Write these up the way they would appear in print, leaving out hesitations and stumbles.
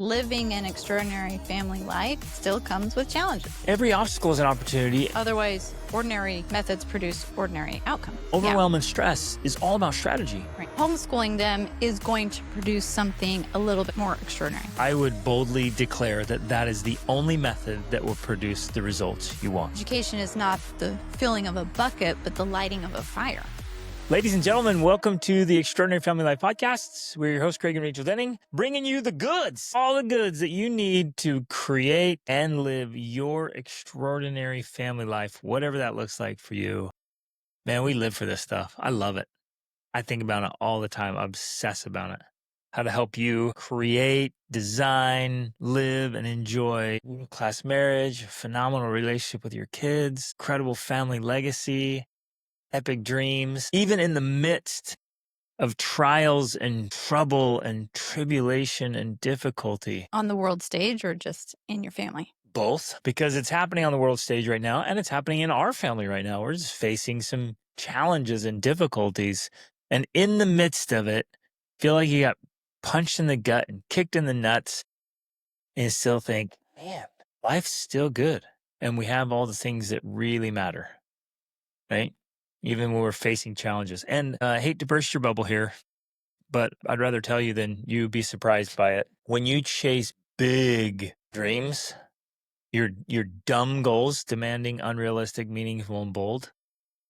living an extraordinary family life still comes with challenges. Every obstacle is an opportunity. Otherwise, ordinary methods produce ordinary outcomes. Overwhelm and stress is all about strategy. Right. Homeschooling them is going to produce something a little bit more extraordinary. I would boldly declare that that is the only method that will produce the results you want. Education is not the filling of a bucket, but the lighting of a fire. Ladies and gentlemen, welcome to the Extraordinary Family Life Podcasts. We're your hosts, Craig and Rachel Denning, bringing you the goods, all the goods that you need to create and live your extraordinary family life, whatever that looks like for you. Man, we live for this stuff. I love it. I think about it all the time. I obsess about it. How to help you create, design, live, and enjoy a middle-class marriage, a phenomenal relationship with your kids, incredible family legacy, epic dreams, even in the midst of trials and trouble and tribulation and difficulty. On the world stage or just in your family? Both, because it's happening on the world stage right now and it's happening in our family right now. We're just facing some challenges and difficulties. And in the midst of it, feel like you got punched in the gut and kicked in the nuts and you still think, man, life's still good. And we have all the things that really matter, right? Even when we're facing challenges. And I hate to burst your bubble here, but I'd rather tell you than you be surprised by it. When you chase big dreams, your dumb goals, demanding, unrealistic, meaningful, and bold,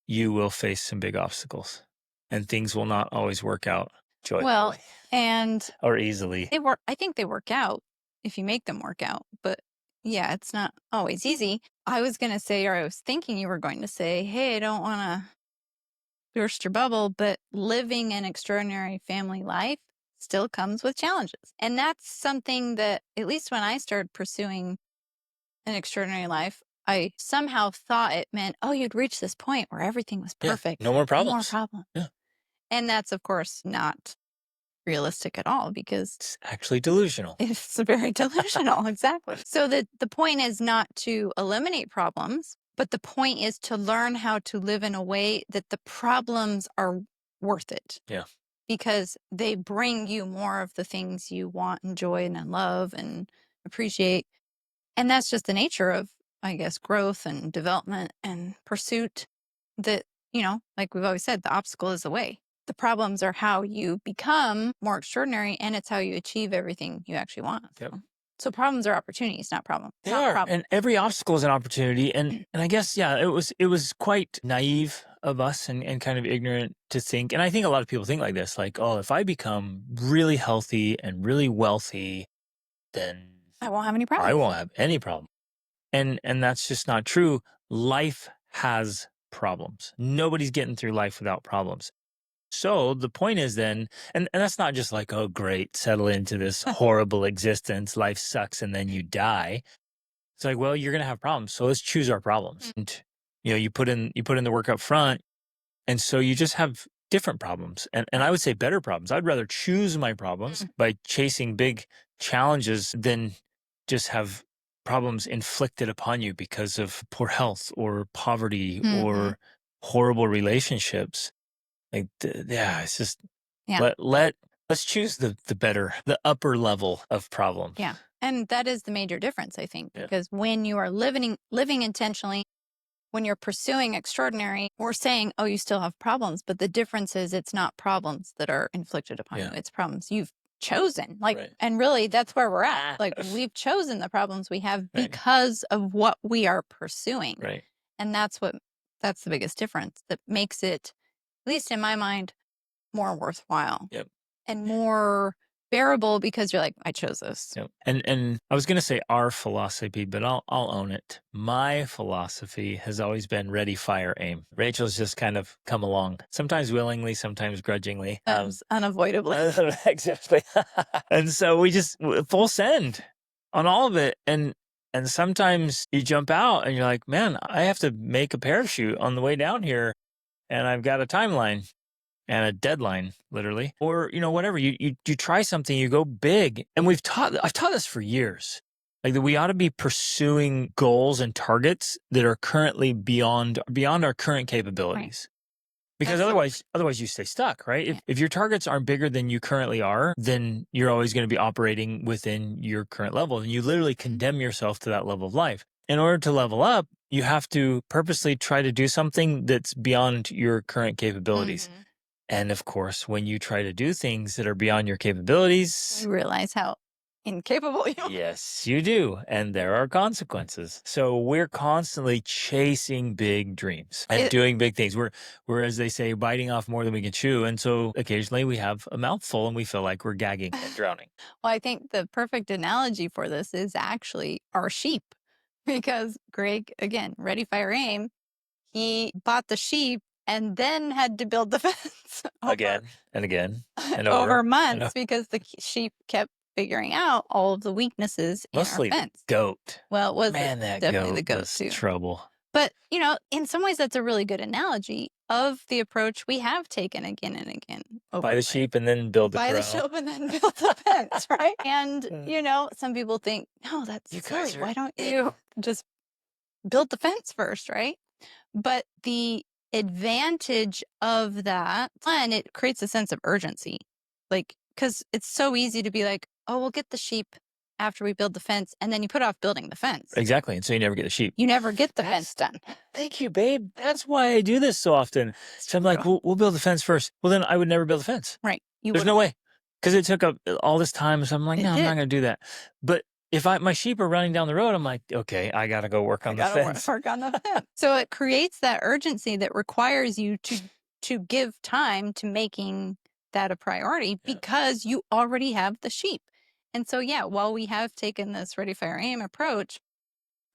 you will face some big obstacles. And things will not always work out joyfully. Well, and or easily. I think they work out if you make them work out, but yeah, it's not always easy. I was going to say, or I was thinking you were going to say, hey, I don't want to burst your bubble, but living an extraordinary family life still comes with challenges. And that's something that, at least when I started pursuing an extraordinary life, I somehow thought it meant, oh, you'd reach this point where everything was perfect. Yeah, no more problems. No more problems. Yeah. And that's, of course, not realistic at all because it's actually delusional. It's very delusional. Exactly. So the point is not to eliminate problems, but the point is to learn how to live in a way that the problems are worth it. Yeah. Because they bring you more of the things you want, enjoy, and love and appreciate. And that's just the nature of, I guess, growth and development and pursuit that, like we've always said, the obstacle is the way. The problems are how you become more extraordinary, and it's how you achieve everything you actually want. Yep. So problems are opportunities, not problems. They are, and every obstacle is an opportunity. And I guess, yeah, it was quite naive of us and kind of ignorant to think. And I think a lot of people think like this, like, oh, if I become really healthy and really wealthy, then I won't have any problems. I won't have any problem. And that's just not true. Life has problems. Nobody's getting through life without problems. So the point is then, and that's not just like, oh, great, settle into this horrible existence, life sucks, and then you die. It's like, well, you're going to have problems. So let's choose our problems. And, you put in the work up front. And so you just have different problems. And I would say better problems. I'd rather choose my problems by chasing big challenges than just have problems inflicted upon you because of poor health or poverty or horrible relationships. Like, it's just, let's choose the better, the upper level of problems. Yeah. And that is the major difference, I think, because when you are living intentionally, when you're pursuing extraordinary, we're saying, oh, you still have problems. But the difference is it's not problems that are inflicted upon you. It's problems you've chosen. And really that's where we're at. Like we've chosen the problems we have because of what we are pursuing. Right. And that's the biggest difference that makes it, at least in my mind, more worthwhile and more bearable because you're like, I chose this. Yep. And I was going to say our philosophy, but I'll own it. My philosophy has always been ready, fire, aim. Rachel's just kind of come along, sometimes willingly, sometimes grudgingly. Unavoidably. Exactly. And so we just full send on all of it. And sometimes you jump out and you're like, man, I have to make a parachute on the way down here. And I've got a timeline and a deadline, literally, or, whatever. You try something, you go big. And I've taught this for years, like that we ought to be pursuing goals and targets that are currently beyond our current capabilities. Because otherwise you stay stuck, right? Yeah. If your targets aren't bigger than you currently are, then you're always going to be operating within your current level. And you literally condemn yourself to that level of life. In order to level up, you have to purposely try to do something that's beyond your current capabilities. Mhm. And of course, when you try to do things that are beyond your capabilities, You realize how incapable you are. yes, you do. And there are consequences. So we're constantly chasing big dreams and It doing big things. We're, as they say, biting off more than we can chew. And so occasionally we have a mouthful and we feel like we're gagging and drowning. Well, I think the perfect analogy for this is actually our sheep because Greg, again, ready, fire, aim, he bought the sheep and then had to build the fence Again and again and over over. I months know. because the sheep kept figuring out all of the weaknesses in our Mostly the fence. goat. Well, it was Man, that definitely the goat goat was too. trouble. But, in some ways, that's a really good analogy of the approach we have taken again and again over Buy the life. sheep and then build the Buy the corral. sheep and then build the fence, right? And, Uh, some people think, no, that's You silly. guys are Why don't you just build the fence first, right? But the advantage of that, one, it creates a sense of urgency. Like, because it's so easy to be like, oh, we'll get the sheep after we build the fence. And then you put off building the fence. exactly. And so you never get the sheep. You never get the That's fence done. Thank you, babe. That's why I do this so often. So I'm like, we'll build the fence first. Well, then I would never build the fence. Right. You There's would no way. Because it took up all this time. So I'm like, It no, I'm not did. going to do that. But if my sheep are running down the road, I'm like, okay, I got to go work I on the gotta fence. work on the fence. So it creates that urgency that requires you to give time to making that a priority Yeah. because you already have the sheep. And so yeah, while we have taken this ready, fire, aim approach,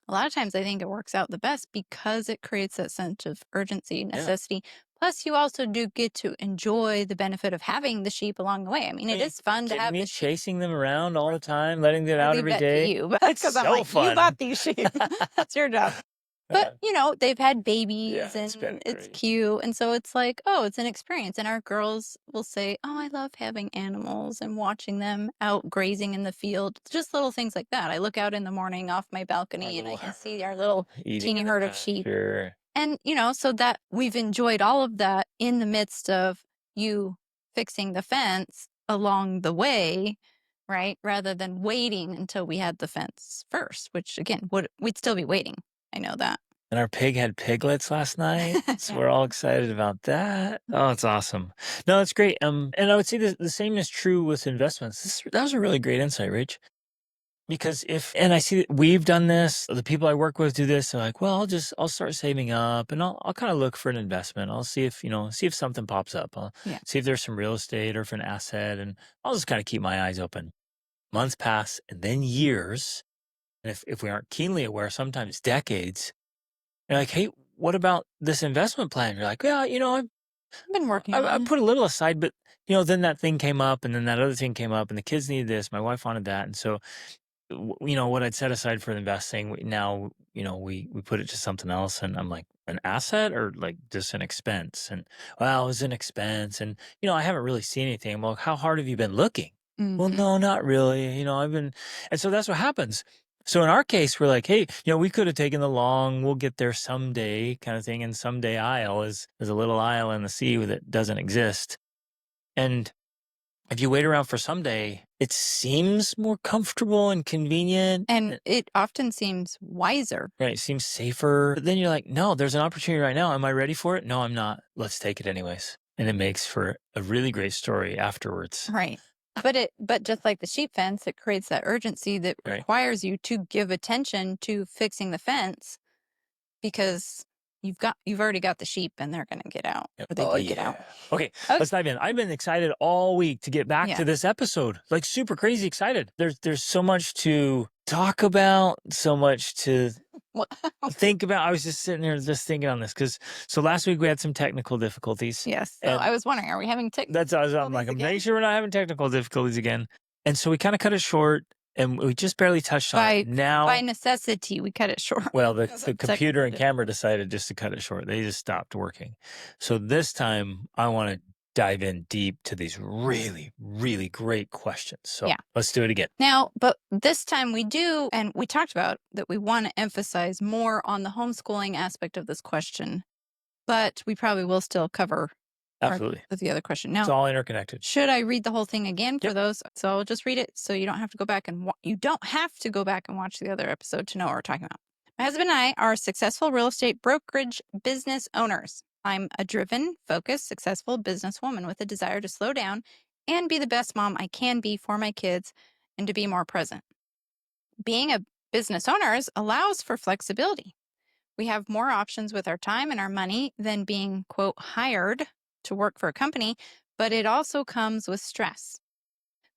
a lot of times I think it works out the best because it creates that sense of urgency, Yeah. necessity. Plus, you also do get to enjoy the benefit of having the sheep along the way. I mean, it is fun to Kidding have me? the sheep. Chasing them around all the time, letting them I out leave every that to day. you, but It's because I'm so like, you fun. bought these sheep. That's your job. But, they've had Yeah, babies it's been and it's great. cute. And so it's like, oh, it's an experience. And our girls will say, oh, I love having animals and watching them out grazing in the field. Just little things like that. I look out in the morning off my Our balcony and I little can see our little eating teeny in the herd of sheep. pasture. And, so that we've enjoyed all of that in the midst of you fixing the fence along the way, right? Rather than waiting until we had the fence first, which again, we'd still be waiting. I know that. And our pig had piglets last night, so Yeah. we're all excited about that. Oh, it's awesome. No, it's great. And I would say the same is true with investments. That was a really great insight, Rich. Because and I see that we've done this, the people I work with do this. They're like, well, I'll start saving up and I'll kind of look for an investment. I'll see if something pops up. I'll Yeah. see if there's some real estate or if an asset, and I'll just kind of keep my eyes open. Months pass and then years. And if we aren't keenly aware, sometimes decades. You're like, hey, what about this investment plan? You're like, yeah, I've been working I on. put a little aside, but then that thing came up, and then that other thing came up, and the kids needed this, my wife wanted that, and so what I'd set aside for investing, now we put it to something else, and I'm like, an asset or like just an expense, and well, it was an expense, and I haven't really seen anything. Well, how hard have you been looking? Well, Mhm. no, not really. I've been, and so that's what happens. So in our case, we're like, hey, we could have taken the long, we'll get there someday kind of thing. And someday isle is a little isle in the sea that doesn't exist. And if you wait around for someday, it seems more comfortable and convenient. And it often seems wiser. Right. It seems safer. But then you're like, no, there's an opportunity right now. Am I ready for it? No, I'm not. Let's take it anyways. And it makes for a really great story afterwards. Right. But just like the sheep fence, it creates that urgency that Right. requires you to give attention to fixing the fence because you've already got the sheep and they're going to get out Yep. or they Oh, did get out. yeah. Okay, Okay. let's dive in. I've been excited all week to get back Yeah. to this episode. Like super crazy excited. There's so much to talk about, so much to Well, think about. I was just sitting there just thinking on this so last week we had some technical difficulties. yes. So And I was wondering, are we having that's I was, I'm like, I'm making sure we're not having technical difficulties again. And so we kind of cut it short and we just barely touched on it. by Now, necessity we cut it short. well, the Because of computer and technology. camera decided just to cut it short. They just stopped working. So this time I want to dive in deep to these really, really great questions. So Yeah. let's do it again. Now, but this time we do, and we talked about that we want to emphasize more on the homeschooling aspect of this question but we probably will still cover part Absolutely. of the other question. It's Now, all interconnected. should I read the whole thing again for Yep. those? So I'll just read it so you don't have to go back and you don't have to go back and watch the other episode to know what we're talking about. My husband and I are successful real estate brokerage business owners. I'm a driven, focused, successful businesswoman with a desire to slow down and be the best mom I can be for my kids and to be more present. Being a business owners allows for flexibility. We have more options with our time and our money than being, quote, hired to work for a company, but it also comes with stress.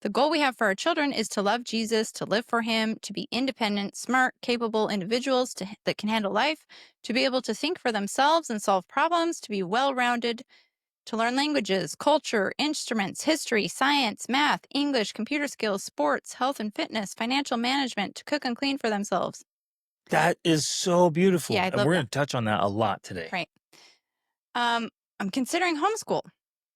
The goal we have for our children is to love Jesus, to live for him, to be independent, smart, capable individuals that can handle life, to be able to think for themselves and solve problems, to be well rounded, to learn languages, culture, instruments, history, science, math, English, computer skills, sports, health and fitness, financial management, to cook and clean for themselves. That is so Yeah, beautiful. I And love we're that. going to touch on that a lot today. Right. I'm considering homeschool,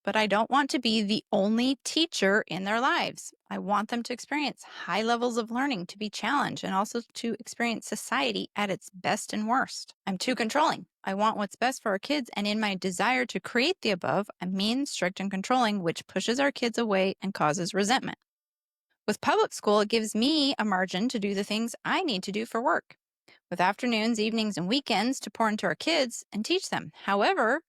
but I don't want to be the only teacher in their lives. I want them to experience high levels of learning, to be challenged, and also to experience society at its best and worst. I'm too controlling. I want what's best for our kids, and in my desire to create the above, I'm mean, strict, and controlling, which pushes our kids away and causes resentment. With public school, it gives me a margin to do the things I need to do for work, with afternoons, evenings, and weekends to pour into our kids and teach them. However,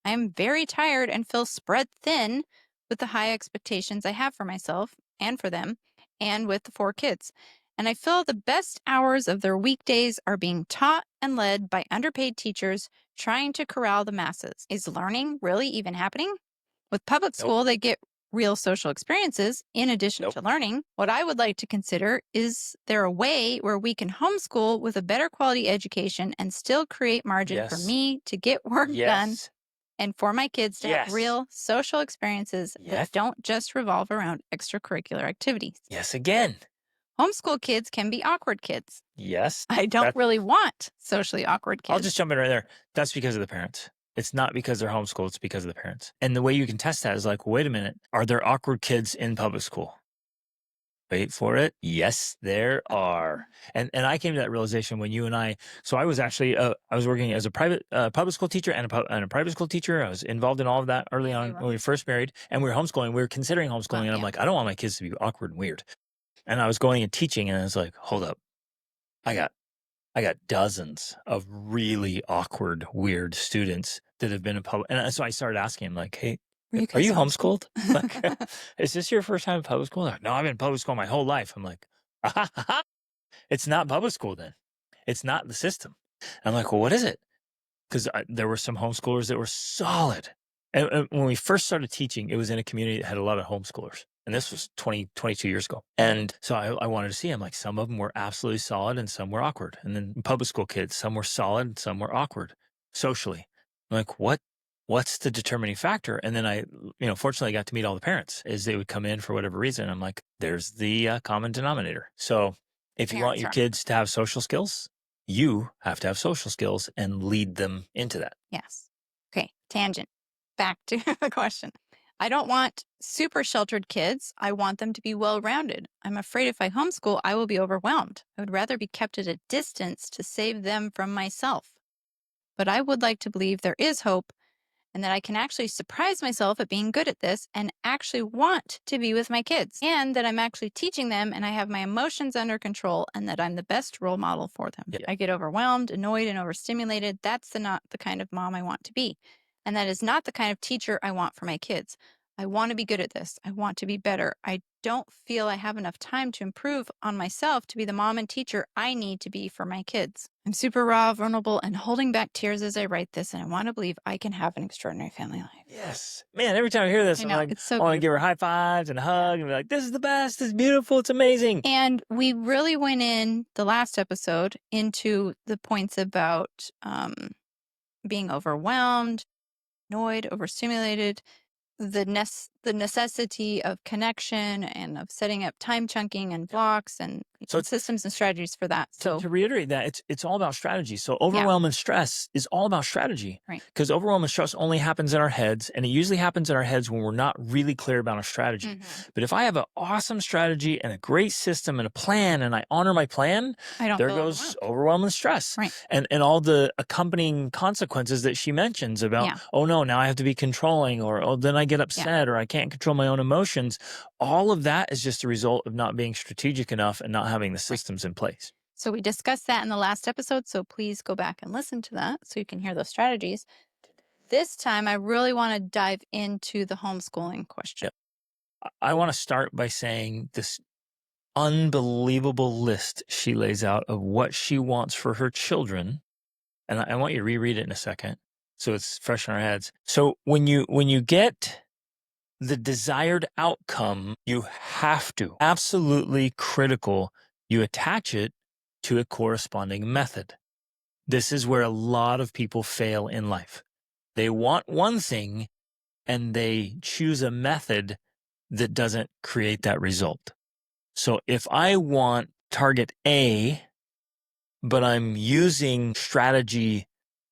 I am very tired and feel spread thin with the high expectations I have for myself and for them and with the four kids. And I feel the best hours of their weekdays are being taught and led by underpaid teachers trying to corral the masses. Is learning really even happening? With public Nope. school, they get real social experiences in addition Nope. to learning. What I would like to consider is there a way where we can homeschool with a better quality education and still create margin for Yes. me to get work done Yes. and for my kids to have Yes. real social experiences that Yes. don't just revolve around extracurricular activities. Yes. Again. Homeschool kids can be awkward kids. Yes. I don't That really want socially awkward I'll kids. just jump in right there. That's because of the parents. It's not because they're homeschooled. It's because of the parents. And the way you can test that is like, wait a minute. Are there awkward kids in public school? Wait for it. Yes, there are. And I came to that realization when you and so I was actually, I was working as a private public school teacher and a private school teacher. I was involved in all of that early on when we first married and we were homeschooling. We were considering homeschooling. Well, And I'm yeah. like, I don't want my kids to be awkward and weird. And I was going and teaching and I was like, hold up. I got I got dozens of really awkward, weird students that have been in public. And so I started asking him, like, hey, Were you are guys you homeschooled? homeschooled? Like, is this your first time in public school? They're like, no, I've been in public school my whole life. I'm like, it's not public school then. It's not the system. I'm like, well, what is it? Because there were some homeschoolers that were solid. And when we first started teaching, it was in a community that had a lot of homeschoolers. And this was 22 years ago. And so I wanted to see them. Like some of them were absolutely solid and some were awkward. And then public school kids, some were solid and some were awkward socially. I'm like, what's the determining factor? And then fortunately I got to meet all the parents as they would come in for whatever reason. I'm like, there's the common denominator. So if you want Parents your are. kids to have social skills, you have to have social skills and lead them into that. Yes. Okay. Tangent. Back to the question. I don't want super sheltered kids. I want them to be well rounded. I'm afraid if I homeschool, I will be overwhelmed. I would rather be kept at a distance to save them from myself. But I would like to believe there is hope and that I can actually surprise myself at being good at this and actually want to be with my kids, and that I'm actually teaching them and I have my emotions under control and that I'm the best role model for them. Yeah. I get overwhelmed, annoyed, and overstimulated. That's not the kind of mom I want to be. And that is not the kind of teacher I want for my kids. I want to be good at this. I want to be better. I don't feel I have enough time to improve on myself to be the mom and teacher I need to be for my kids. I'm super raw, vulnerable, and holding back tears as I write this, and I want to believe I can have an extraordinary family life. Yes. Man, every time I hear this, I I'm know, like, it's so I want to give her beautiful. high fives and a hug and be like, this is the best. It's beautiful. It's amazing. And we really went in the last episode into the points about being overwhelmed, annoyed, overstimulated, the the necessity of connection and of setting up time chunking and blocks So and systems and strategies for that. So to reiterate that, it's all about strategy. So yeah, overwhelm and stress is all about strategy, right. because overwhelm and stress only happens in our heads, and it usually happens in our heads when we're not really clear about our strategy. Hmm. But if I have an awesome strategy and a great system and a plan, and I honor my plan, I don't there feel goes overwhelmed. overwhelm and stress, Right. and all the accompanying consequences that she mentions about, Yeah. oh no, now I have to be controlling, or oh then I get Yeah. upset, or I can't control my own emotions. All of that is just a result of not being strategic enough and not having the Right. systems in place. So we discussed that in the last episode. So please go back and listen to that so you can hear those strategies. This time, I really want to dive into the homeschooling question. Yep. I want to start by saying this unbelievable list she lays out of what she wants for her children. And I want you to reread it in a second so it's fresh in our heads. So when you get the desired outcome, you have to, absolutely critical, you attach it to a corresponding method. This is where a lot of people fail in life. They want one thing and they choose a method that doesn't create that result. So if I want target A, but I'm using strategy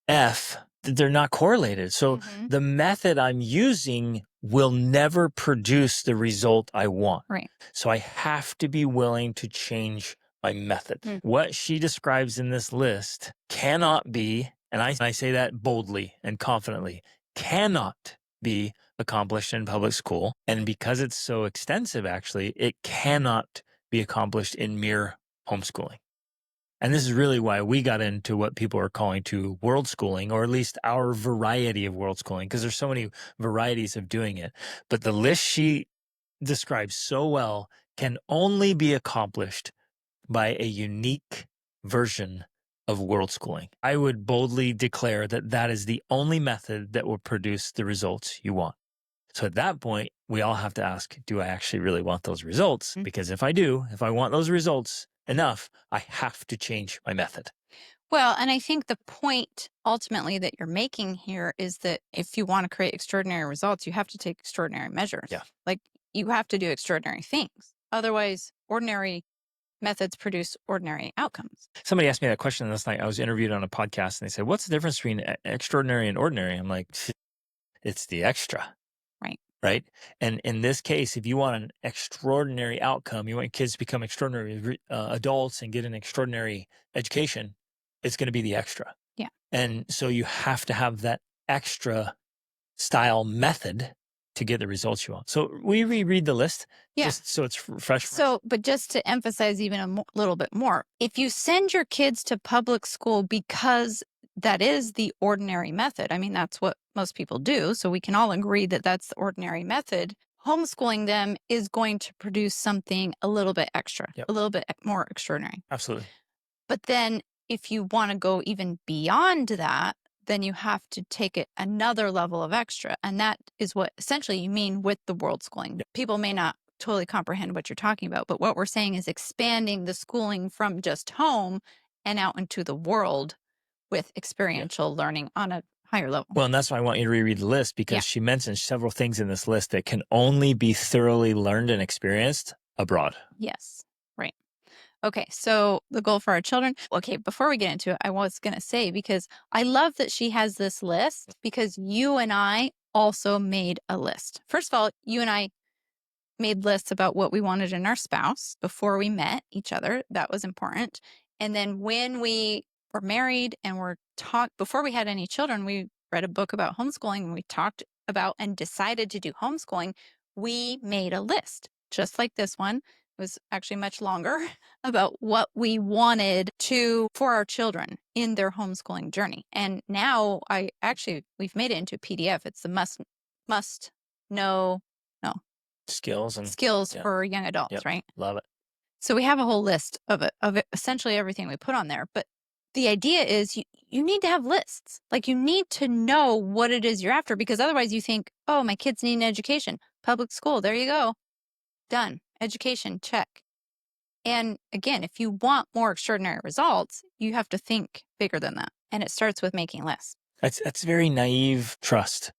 F, they're not correlated. So Hmm. the method I'm using will never produce the result I want. Right. So I have to be willing to change my method. Mm. What she describes in this list cannot be, and I say that boldly and confidently, cannot be accomplished in public school. And because it's so extensive, actually, it cannot be accomplished in mere homeschooling. And this is really why we got into what people are calling to world schooling, or at least our variety of world schooling, because there's so many varieties of doing it. But the list she describes so well can only be accomplished by a unique version of world schooling. I would boldly declare that that is the only method that will produce the results you want. So at that point, we all have to ask, do I actually really want those results? Mm. Because if I do, if I want those results enough, I have to change my method. Well, and I think the point ultimately that you're making here is that if you want to create extraordinary results, you have to take extraordinary measures. Yeah. Like you have to do extraordinary things. Otherwise, ordinary methods produce ordinary outcomes. Somebody asked me that question last night. I was interviewed on a podcast and they said, what's the difference between extraordinary and ordinary? I'm like, it's the extra. Right. Right. And in this case, if you want an extraordinary outcome, you want kids to become extraordinary adults and get an extraordinary education, it's going to be the extra. Yeah. And so you have to have that extra style method to get the results you want. So we reread the list Yeah. just so it's fresh. So, but just to emphasize even little bit more, if you send your kids to public school because that is the ordinary method, I mean, that's what most people do. So we can all agree that that's the ordinary method. Homeschooling them is going to produce something a little bit extra, Yep. a little bit more extraordinary. Absolutely. But then if you want to go even beyond that, then you have to take it another level of extra. And that is what essentially you mean with the world schooling. Yep. People may not totally comprehend what you're talking about, but what we're saying is expanding the schooling from just home and out into the world with Yep. experiential learning on a higher level. Well, and that's why I want you to reread the list, Yeah. because she mentions several things in this list that can only be thoroughly learned and experienced abroad. Yes. Right. Okay, so the goal for our children. Okay, before we get into it, I was going to say, because I love that she has this list, because you and I also made a list. First of all, you and I made lists about what we wanted in our spouse before we met each other. That was important. And then when we were married and were taught, before we had any children, we read a book about homeschooling and we talked about and decided to do homeschooling. We made a list just like this one. It was actually much longer about what we wanted to for our children in their homeschooling journey. And now we've made it into a PDF. It's the must know no Skills and skills yeah. for young adults, Yep. right? Love it. So we have a whole list of essentially everything we put on there. But the idea is you need to have lists. Like you need to know what it is you're after, because otherwise you think, oh, my kids need an education. Public school, there you go. Done. Education, check. And again, if you want more extraordinary results, you have to think bigger than that. And it starts with making lists. That's very naive trust.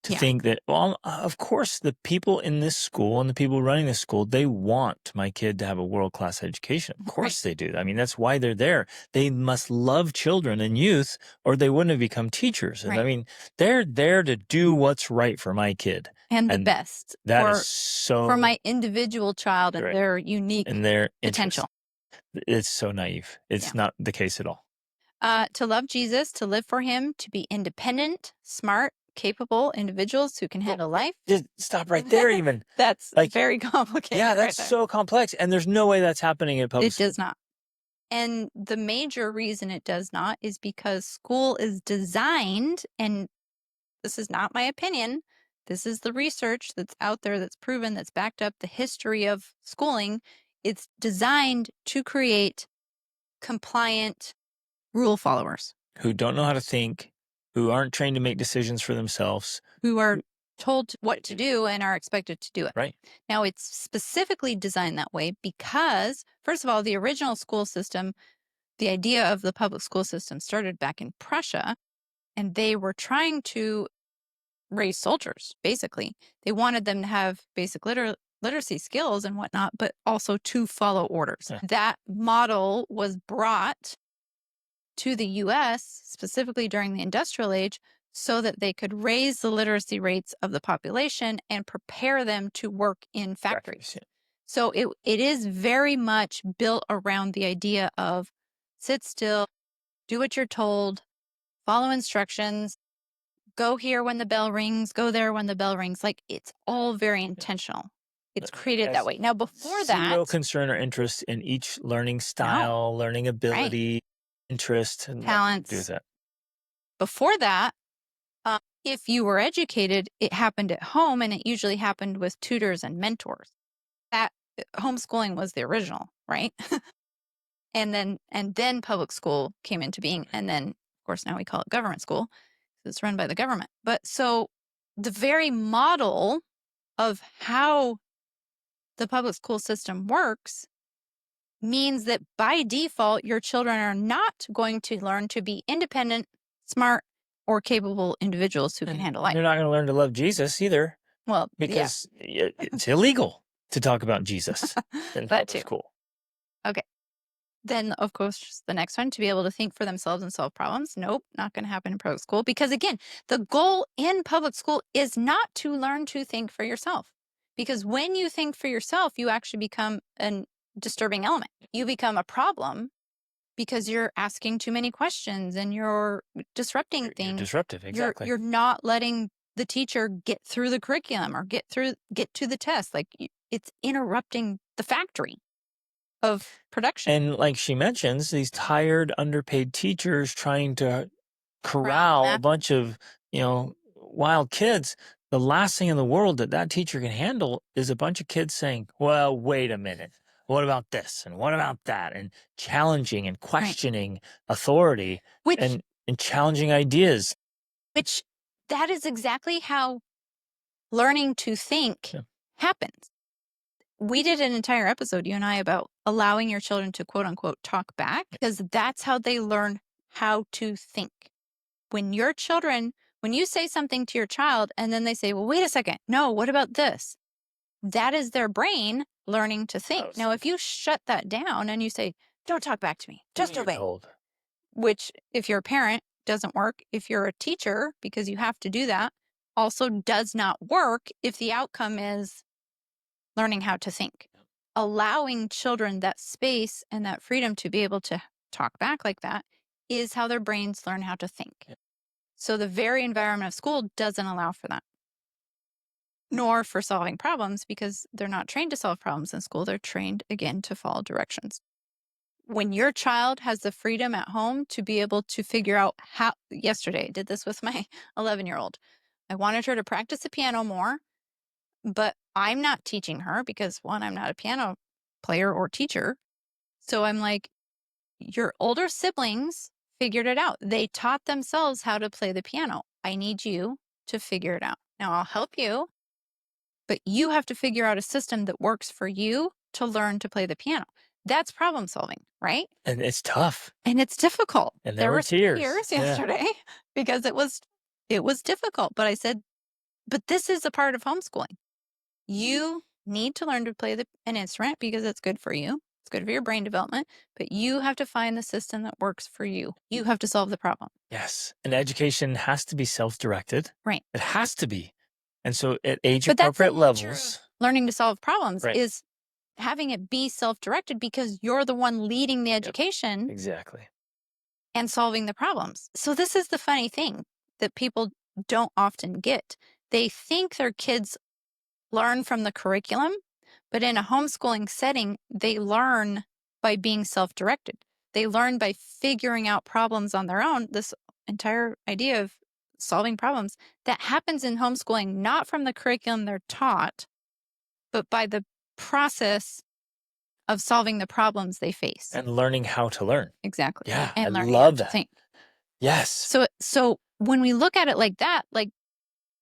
to Yeah, think that, well, of course, the people in this school and the people running this school, they want my kid to have a world class education. Of right, course they do. I mean, that's why they're there. They must love children and youth, or they wouldn't have become teachers. And I right. mean, they're there to do what's right for my kid. And the And best that is for so my individual child and great their unique in their potential. interest. It's so naive. Yeah. It's not the case at all. To love Jesus, to live for him, to be independent, smart, capable individuals who can Well, handle life. just stop right there, even. That's Like, very yeah, complicated right that's there. so complex. And there's no way that's happening in public It school. does not. And the major reason it does not is because school is designed, and this is not my opinion. This is the research that's out there that's proven, that's backed up the history of schooling. It's designed to create compliant rule followers Who don't know how to think, who aren't trained to make decisions for themselves. who are told what to do and are expected to do it. Right. Now, it's specifically designed that way because, first of all, the original school system, the idea of the public school system started back in Prussia, and they were trying to raise soldiers, basically. They wanted them to have basic literacy skills and whatnot, but also to follow orders. Yeah. That model was brought to the US specifically during the industrial age so that they could raise the literacy rates of the population and prepare them to work in factories. Yeah. So it is very much built around the idea of sit still, do what you're told, follow instructions, go here when the bell rings, go there when the bell rings. Like it's all very Yeah. intentional. It's created that Has way. Now, before zero that, concern or interest in each learning no, style, learning right? ability, interest, and nothing to do with Talents. that. Before that, if you were educated, it happened at home and it usually happened with tutors and mentors. That homeschooling was the original, right? And then public school came into being. And then, of course, now we call it government school. It's run by the government. But so the very model of how the public school system works means that by default, your children are not going to learn to be independent, smart, or capable individuals who can And handle life. they're not going to learn to love Jesus either, Well, yeah, because it's illegal to talk about Jesus in that public too. school. Okay. Then, of course, the next one to be able to think for themselves and solve problems. Nope, not going to happen in public school because, again, the goal in public school is not to learn to think for yourself. Because when you think for yourself, you actually become a disturbing element. You become a problem because you're asking too many questions and you're disrupting You're things. disruptive, exactly. You're not letting the teacher get through the curriculum or get to the test. Like it's interrupting the factory of production. And like she mentions, these tired, underpaid teachers trying to Around the corral a map. bunch of, wild kids. The last thing in the world that that teacher can handle is a bunch of kids saying, well, wait a minute. What about this? And what about that? And challenging and Right. questioning authority Which and challenging ideas. which that is exactly how learning to think Yeah. happens. We did an entire episode, you and I, about allowing your children to quote unquote talk back because that's how they learn how to think. When your children, when you say something to your child and then they say, well, wait a second, no, what about this? That is their brain learning to think. Now, if you shut that down and you say, don't talk back to me, Do just what you're obey, told. which if you're a parent doesn't work. If you're a teacher, because you have to do that, also does not work if the outcome is learning how to think. Allowing children that space and that freedom to be able to talk back like that is how their brains learn how to think. Yeah. So the very environment of school doesn't allow for that, nor for solving problems because they're not trained to solve problems in school. They're trained, again, to follow directions. When your child has the freedom at home to be able to figure out how, yesterday, I did this with my 11-year-old. I wanted her to practice the piano more, but I'm not teaching her because one, I'm not a piano player or teacher. So I'm like, your older siblings figured it out. They taught themselves how to play the piano. I need you to figure it out. Now I'll help you, but you have to figure out a system that works for you to learn to play the piano. That's problem solving, right? And it's tough. And it's difficult. And there There were were some tears. tears Yeah. yesterday because it was difficult, but I said But this is a part of homeschooling. You need to learn to play an instrument because it's good for you. It's good for your brain development, but you have to find the system that works for you. You have to solve the problem. Yes. And education has to be self-directed. Right. It has to be. And so at age But that's the appropriate nature of levels, learning to solve problems right. is having it be self-directed because you're the one leading the Yep. education Exactly. and solving the problems. So this is the funny thing that people don't often get. They think their kids learn from the curriculum, but in a homeschooling setting, they learn by being self-directed. They learn by figuring out problems on their own. This entire idea of solving problems that happens in homeschooling, not from the curriculum they're taught, but by the process of solving the problems they face. And learning how to learn. Exactly. Yeah. I And learning how love to that. think. Yes. So when we look at it like that, like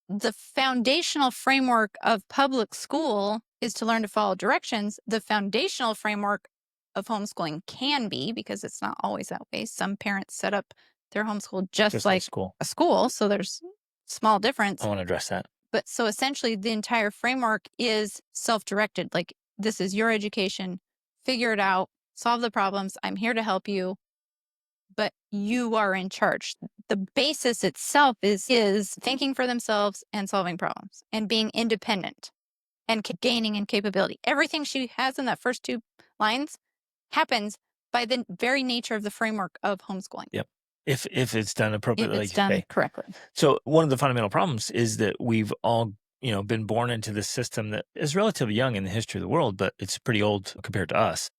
the foundational framework of public school is to learn to follow directions. The foundational framework of homeschooling can be, because it's not always that way. Some parents set up their homeschool just Just like like school. a school. So there's small difference. I want to address that. But so essentially the entire framework is self-directed. Like, this is your education, figure it out, solve the problems. I'm here to help you, but you are in charge. The basis itself is thinking for themselves and solving problems and being independent and gaining in capability. Everything she has in that first two lines happens by the very nature of the framework of homeschooling. Yep. If it's done If appropriately, it's like you done say. correctly. So one of the fundamental problems is that we've all, been born into this system that is relatively young in the history of the world, but it's pretty old compared to us.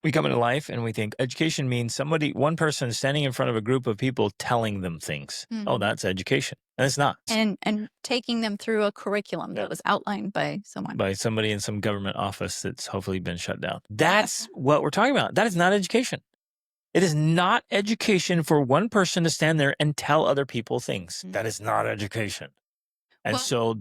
We come into life and we think education means one person standing in front of a group of people telling them things. Oh, Mhm. that's education. And it's not. And taking them through a curriculum Yeah. that was outlined by someone. By somebody in some government office that's hopefully been shut down. That's what we're talking about. That is not education. It is not education for one person to stand there and tell other people things. That is not education. And Well- so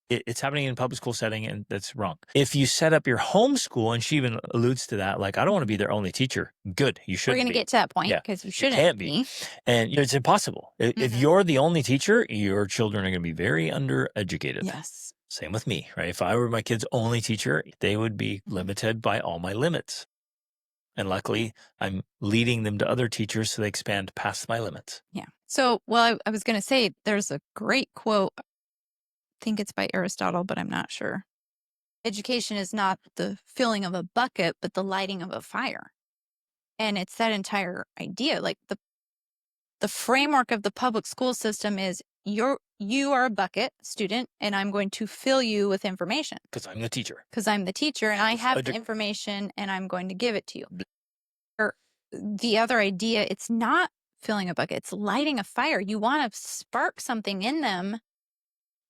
it's happening in a public school setting, and that's wrong. If you set up your homeschool, and she even alludes to that, like, I don't want to be their only teacher. Good. You We're shouldn't going to be. get to that point Yeah. because you You shouldn't can't be. And it's impossible. If Mhm. you're the only teacher, your children are going to be very undereducated. Yes. Same with me, right? If I were my kid's only teacher, they would be Mhm. limited by all my limits. And luckily, I'm leading them to other teachers so they expand past my limits. Yeah. So, well, I was going to say there's a great quote. I think it's by Aristotle, but I'm not sure. Education is not the filling of a bucket, but the lighting of a fire. And it's that entire idea. Like the framework of the public school system is you are a bucket student, and I'm going to fill you with information Because I'm the teacher. because I'm the teacher and I Yes, have the information and I'm going to give it to you. Or the other idea, it's not filling a bucket, it's lighting a fire. You want to spark something in them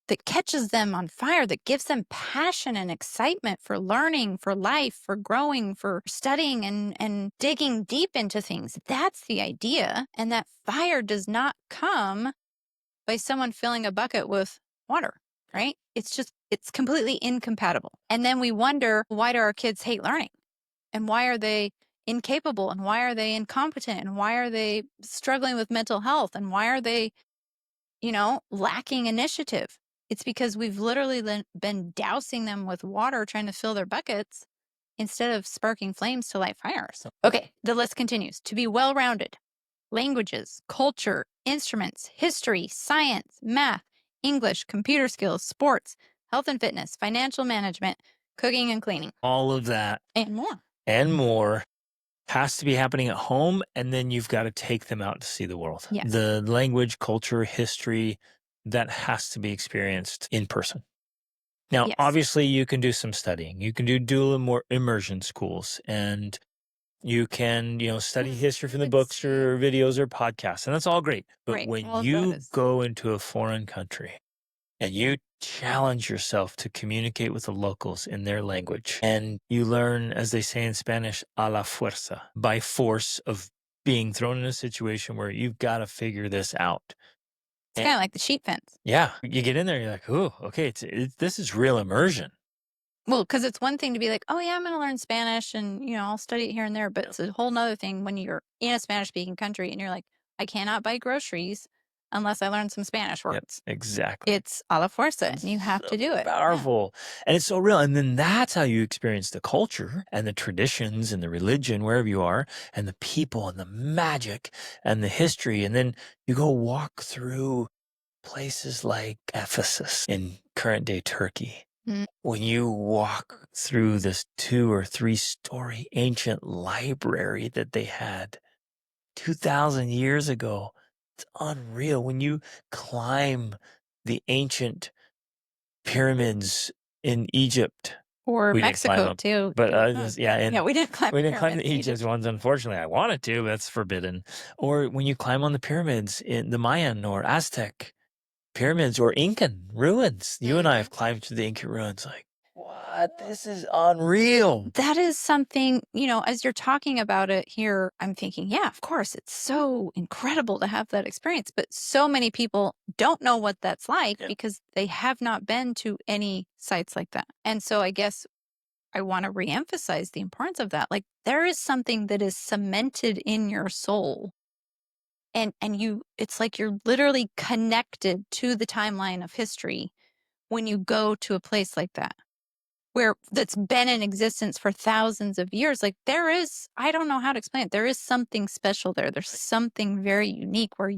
that catches them on fire, that gives them passion and excitement for learning, for life, for growing, for studying and digging deep into things. That's the idea. And that fire does not come by someone filling a bucket with water, right? It's completely incompatible. And then we wonder, why do our kids hate learning? And why are they incapable? And why are they incompetent? And why are they struggling with mental health? And why are they, lacking initiative? It's because we've literally been dousing them with water, trying to fill their buckets instead of sparking flames to light fires. Okay, the list continues. To be well rounded: languages, culture, instruments, history, science, math, English, computer skills, sports, health and fitness, financial management, cooking and cleaning, All of that and more. and more has to be happening at home, and then you've got to take them out to see the world. Yes. The language, culture, history, that has to be experienced in person. Now, Yes. obviously, you can do some studying. You can do dual immersion schools, and you can, study history from the books or videos or podcasts, and that's all great. But Right. when All of that you is- go into a foreign country and you challenge yourself to communicate with the locals in their language, and you learn, as they say in Spanish, a la fuerza, by force of being thrown in a situation where you've got to figure this out. It's kind of like the sheep fence. Yeah, you get in there, you're like, "Ooh, okay, this is real immersion." Well, because it's one thing to be like, oh, yeah, I'm going to learn Spanish and, I'll study it here and there. But it's a whole nother thing when you're in a Spanish speaking country and you're like, I cannot buy groceries unless I learn some Spanish Yep, words. exactly. It's a la fuerza, and you It's have so to do it. Yeah. powerful, and it's so real, and then that's how you experience the culture and the traditions and the religion wherever you are, and the people and the magic and the history, and then you go walk through places like Ephesus in current day Turkey. Mm. When you walk through this 2 or 3-story ancient library that they had 2,000 years ago, it's unreal. When you climb the ancient pyramids in Egypt, Or we didn't climb Mexico them, too. but, Oh, yeah, yeah, and we didn't climb we the didn't climb pyramids the in Egypt Egypt. ones, unfortunately. I wanted to, but that's forbidden. Or when you climb on the pyramids in the Mayan or Aztec pyramids or Incan ruins. You and I Mhm. have climbed to the Incan ruins, like, "What? This is unreal." That is something, as you're talking about it here, I'm thinking, yeah, of course, it's so incredible to have that experience. But so many people don't know what that's like Yep. because they have not been to any sites like that. And so I guess I want to reemphasize the importance of that. Like there is something that is cemented in your soul. And it's like you're literally connected to the timeline of history when you go to a place like that where that's been in existence for thousands of years. Like there is, I don't know how to explain it. There is something special there. There's something very unique where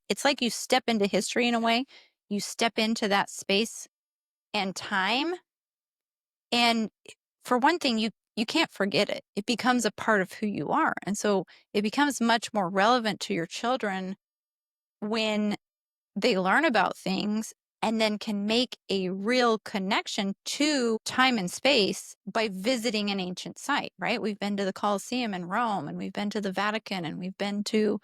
it's like you step into history in a way. You step into that space and time. And for one thing, you can't forget it. It becomes a part of who you are. And so it becomes much more relevant to your children when they learn about things and then can make a real connection to time and space by visiting an ancient site, right? We've been to the Colosseum in Rome, and we've been to the Vatican, and we've been to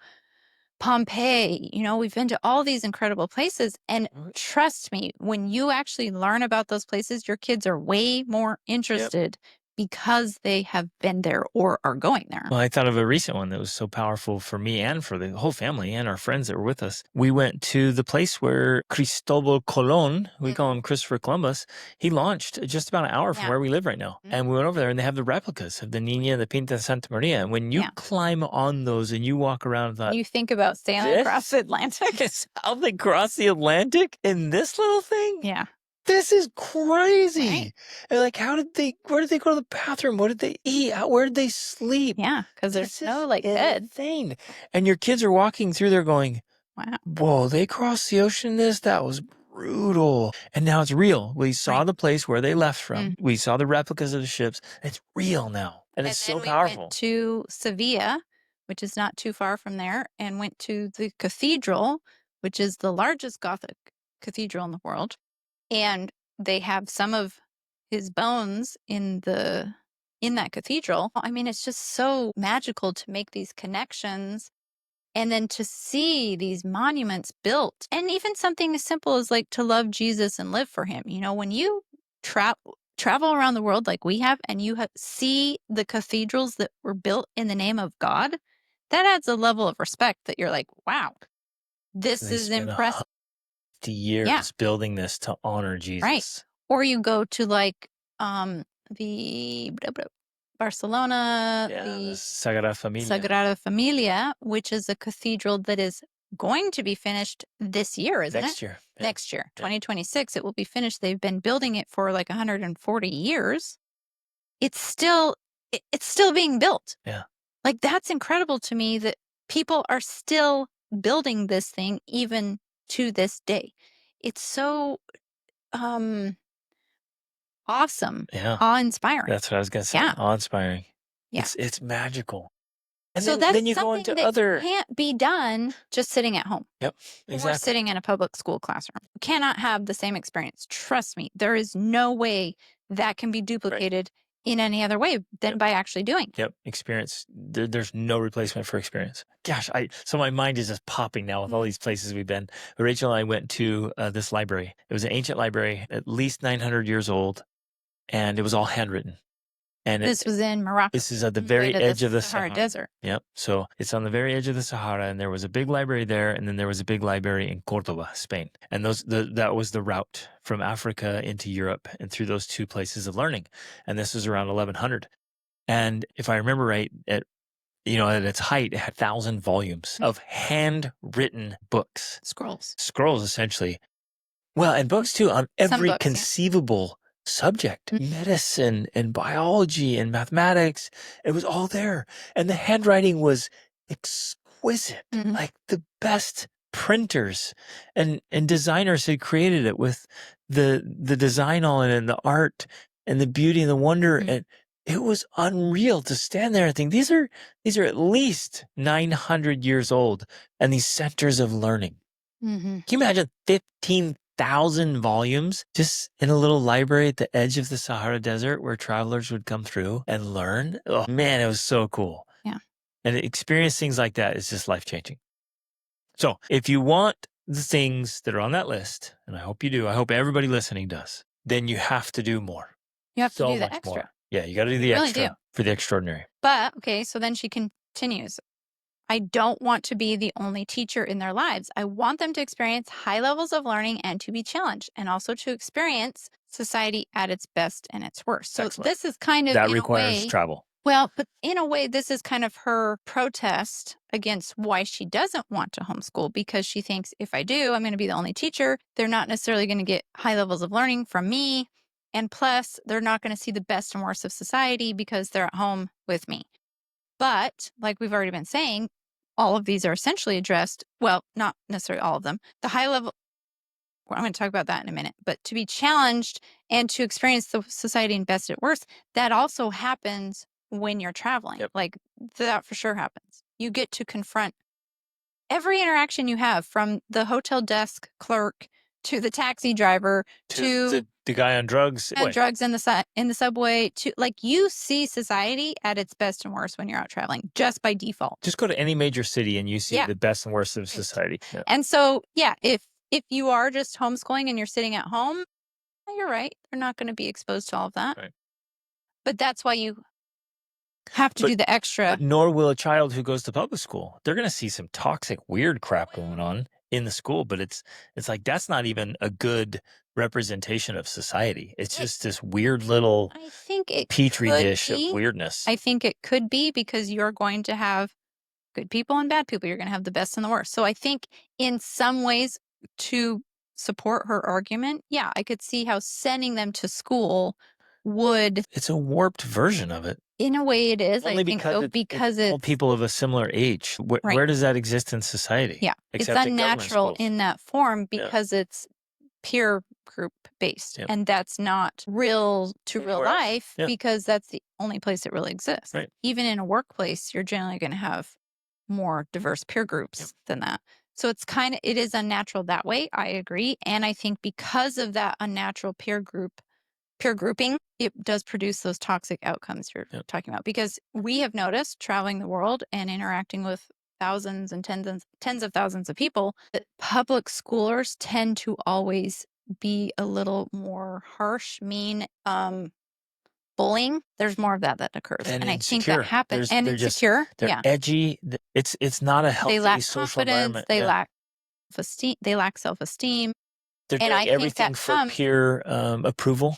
Pompeii, we've been to all these incredible places. And Right. trust me, when you actually learn about those places, your kids are way more Yep. interested because they have been there or are going there. Well, I thought of a recent one that was so powerful for me and for the whole family and our friends that were with us. We went to the place where Cristobal Colon, we call Mhm. him Christopher Columbus, he launched just about an hour from Yeah. where we live right now. Mhm. And we went over there and they have the replicas of the Nina and the Pinta Santa Maria. And when you Yeah. climb on those and you walk around, I thought, You think about sailing across this the Atlantic. is how they cross the Atlantic in this little thing? Yeah. This is Right. crazy. And like, where did they go to the bathroom? What did they eat? Where did they sleep? Yeah. Because there's This no is like bed. insane. And your kids are walking through there going, Wow. whoa, they crossed the ocean in this? That was brutal. And now it's real. We saw Right. the place where they left Mm. from. We saw the replicas of the ships. It's real now. And And it's so then we went powerful. to Sevilla, which is not too far from there, and went to the cathedral, which is the largest Gothic cathedral in the world. And they have some of his bones in that cathedral. I mean, it's just so magical to make these connections and then to see these monuments built. And even something as simple as like to love Jesus and live for him. When you travel around the world like we have and you see the cathedrals that were built in the name of God, that adds a level of respect that you're like, wow, this They is spent impressive. 50 Yeah. years building this to honor Right. Jesus. Or you go to like the Barcelona, Yeah, the the Sagrada Familia. Sagrada Familia, which is a cathedral that is going to be finished this year, isn't it? Next year. Yeah. Next year, Yeah. 2026, it will be finished. They've been building it for like 140 years. It's still being built. Yeah. Like that's incredible to me that people are still building this thing even to this day. It's so um awesome, Yeah. awe-inspiring. That's what I was gonna say. Yeah, Awe-inspiring. yeah. It's magical. And So then that's you go something into that other. can't be done just sitting at home Yep, or exactly. sitting in a public school classroom. You cannot have the same experience. Trust me, there is no way that can be Right. duplicated in any other way than Yep. by actually doing. Yep. Experience. There's no replacement for experience. Gosh, so my mind is just popping now with all Mm. these places we've been. Rachel and I went to this library. It was an ancient library, at least 900 years old, and it was all handwritten. And This was in Morocco, this is at the right very at the edge of the Sahara Sahara. Desert. Yep. So it's on the very edge of the Sahara, and there was a big library there, and then there was a big library in Cordoba, Spain. And that was the route from Africa into Europe and through those two places of learning. And this was around 1100. And if I remember right, at its height, it had 1,000 volumes of handwritten books, Scrolls. scrolls essentially. Well, and books too on Some every books, yeah. conceivable subject, Mm, medicine and biology and mathematics. It was all there. And the handwriting was exquisite. mhm, Like the best printers and designers had created it with the design on it and the art and the beauty and the wonder. mm, And it was unreal to stand there and think these are at least 900 years old, and these centers of learning. mhm. Can you imagine 15,000 volumes just in a little library at the edge of the Sahara Desert where travelers would come through and learn? Oh man, it was so cool. Yeah. And to experience things like that is just life changing. So if you want the things that are on that list, and I hope you do, I hope everybody listening does, then you have to do more. You have to So do the much extra. more. Yeah, you got to do You the really do. extra for the extraordinary. But okay, so then she continues. I don't want to be the only teacher in their lives. I want them to experience high levels of learning and to be challenged, and also to experience society at its best and its worst. So Excellent. this is kind of, That in a requires way, travel. well, but in a way, this is kind of her protest against why she doesn't want to homeschool, because she thinks if I do, I'm going to be the only teacher. They're not necessarily going to get high levels of learning from me. And plus, they're not going to see the best and worst of society because they're at home with me. But like we've already been saying, all of these are essentially addressed. Well, not necessarily all of them. The high level, well, I'm going to talk about that in a minute, but to be challenged and to experience the society and best at worst, that also happens when you're traveling. Yep. Like that for sure happens. You get to confront every interaction you have, from the hotel desk clerk to the taxi driver To to the guy on drugs. and Wait, drugs in the subway, to like, you see society at its best and worst when you're out traveling just by default. just go to any major city and you see Yeah. the best and worst of Right. society. Yeah. And so, yeah, if you are just homeschooling and you're sitting at home, you're right. They're not going to be exposed to all of that. Right. But that's why you have to But do the extra. but nor will a child who goes to public school. They're going to see some toxic, weird crap going on in the school, but it's like that's not even a good representation of society. It's Right. just this weird little I think it petri could dish of be. weirdness. I think it could be, because you're going to have good people and bad people. You're going to have the best and the worst. So I think in some ways, to support her argument, yeah, I could see how sending them to school would, It's a warped version of it. in a way it is, I Only think because so, it's because all it's people of a similar age. Where, right. where does that exist in society? Yeah. It's Except in government unnatural schools. in that form Yeah. because it's peer group based, Yep. and that's not real to real Anywhere else. life, Yeah. because that's the only place it really exists. Right. Even in a workplace, you're generally going to have more diverse peer groups Yep. than that. So it is unnatural that way. I agree. And I think because of that unnatural peer grouping, it does produce those toxic outcomes you're Yep. talking about. Because we have noticed, traveling the world and interacting with thousands and tens of thousands of people, that public schoolers tend to always be a little more harsh, mean, bullying. There's more of that occurs. And And I think that insecure. happens. And They're just insecure. they're Yeah. edgy. It's not a They healthy lack social confidence. environment. They Yeah. lack esteem. They lack self-esteem. They're And doing I think everything that for comes, peer approval.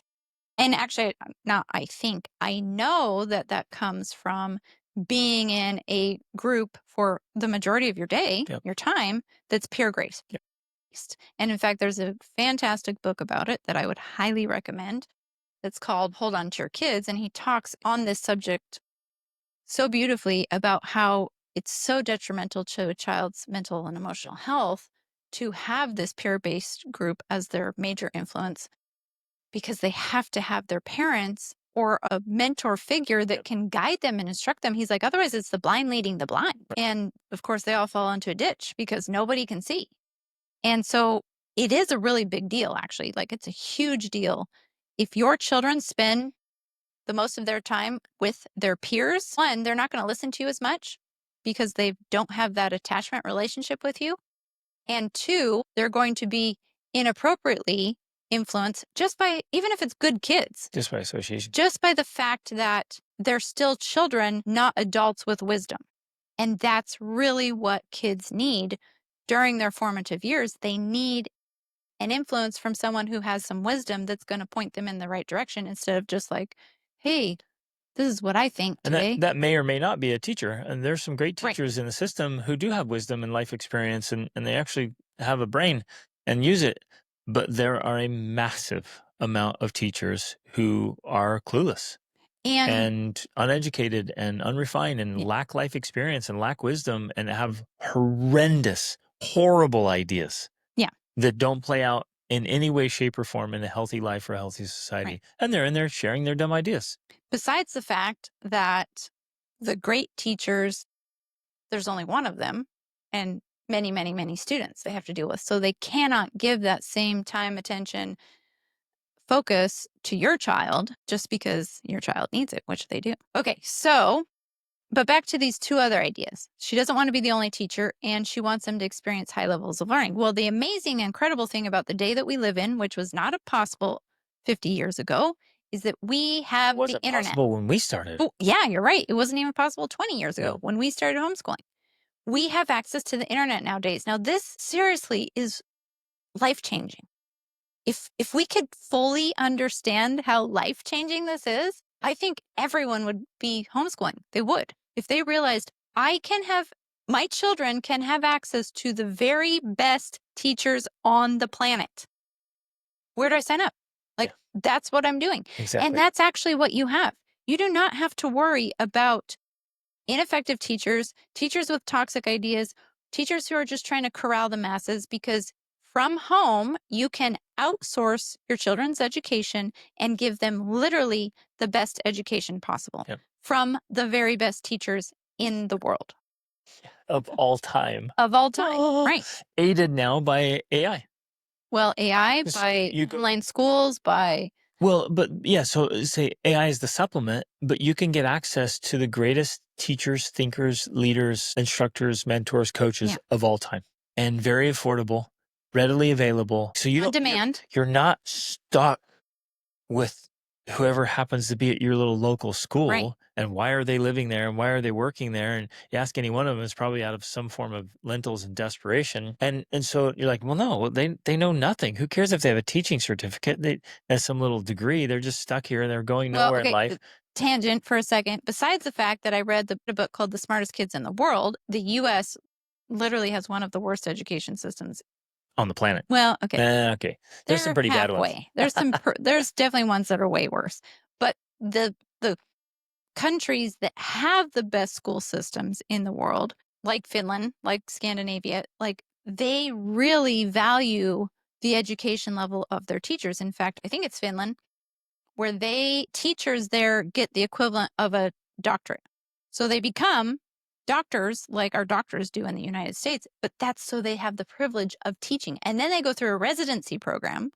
and actually, not I think, I know that comes from being in a group for the majority of your day, Yep. your time, that's peer grace. Yep. And in fact, there's a fantastic book about it that I would highly recommend. It's called Hold On to Your Kids. And he talks on this subject so beautifully about how it's so detrimental to a child's mental and emotional health to have this peer-based group as their major influence, because they have to have their parents or a mentor figure that Yep. can guide them and instruct them. He's like, otherwise it's the blind leading the blind. And of course, they all fall into a ditch because nobody can see. And so it is a really big deal, actually. Like, it's a huge deal. If your children spend the most of their time with their peers, one, they're not going to listen to you as much because they don't have that attachment relationship with you. And two, they're going to be inappropriately influenced just by, even if it's good kids, Just by association. just by the fact that they're still children, not adults with wisdom. And that's really what kids need during their formative years. They need an influence from someone who has some wisdom that's going to point them in the right direction, instead of just like, hey, This is what I think And that today. that may or may not be a teacher. And there's some great Right. teachers in the system who do have wisdom and life experience, and they actually have a brain and use it. But there are a massive amount of teachers who are clueless And and uneducated and unrefined and yeah, lack life experience and lack wisdom and have horrendous, horrible ideas yeah, that don't play out in any way, shape, or form in a healthy life or a healthy right. society. And they're in there sharing their dumb ideas Besides the fact that the great teachers, there's only one of them and many, many, many students they have to deal with. So they cannot give that same time, attention, focus to your child just because your child needs it, which they do. Okay, so, but back to these two other ideas. She doesn't want to be the only teacher and she wants them to experience high levels of learning. Well, the amazing, incredible thing about the day that we live in, which was not possible 50 years ago, is that we have the wasn't internet. possible when we started. Oh, yeah, you're right. It wasn't even possible 20 years ago No. when we started homeschooling. We have access to the internet nowadays. Now, this seriously is life changing. If we could fully understand how life changing this is, I think everyone would be homeschooling. They would. If they realized my children can have access to the very best teachers on the planet. Where do I sign up? Yeah, Like, that's what I'm doing. And exactly. that's actually what you have. You do not have to worry about ineffective teachers, teachers with toxic ideas, teachers who are just trying to corral the masses, because from home, you can outsource your children's education and give them literally the best education possible Yeah. from the very best teachers in the world Of all time. of all time. Oh, Right. aided now by AI. Well, AI, 'Cause by you go online schools, by, well, but yeah, so say AI is the supplement, but you can get access to the greatest teachers, thinkers, leaders, instructors, mentors, coaches yeah, of all time, and very affordable, readily available. So you on don't demand. you're not stuck with whoever happens to be at your little local Right. school and why are they living there and why are they working there, and you ask any one of them, it's probably out of some form of lentils and desperation, and so you're like, well, no, they know nothing. Who cares if they have a teaching certificate, they have some little degree, they're just stuck here and they're going Well, nowhere in okay, life. tangent for a second. Besides the fact that I read the book called The Smartest Kids in the World, the US literally has one of the worst education systems. On the planet. Well, okay, Okay, there's some they're pretty bad ones. halfway. There's definitely ones that are way worse. But the countries that have the best school systems in the world, like Finland, like Scandinavia, like they really value the education level of their teachers. In fact, I think it's Finland where teachers there get the equivalent of a doctorate. So they become doctors like our doctors do in the United States, but that's so they have the privilege of teaching. And then they go through a residency program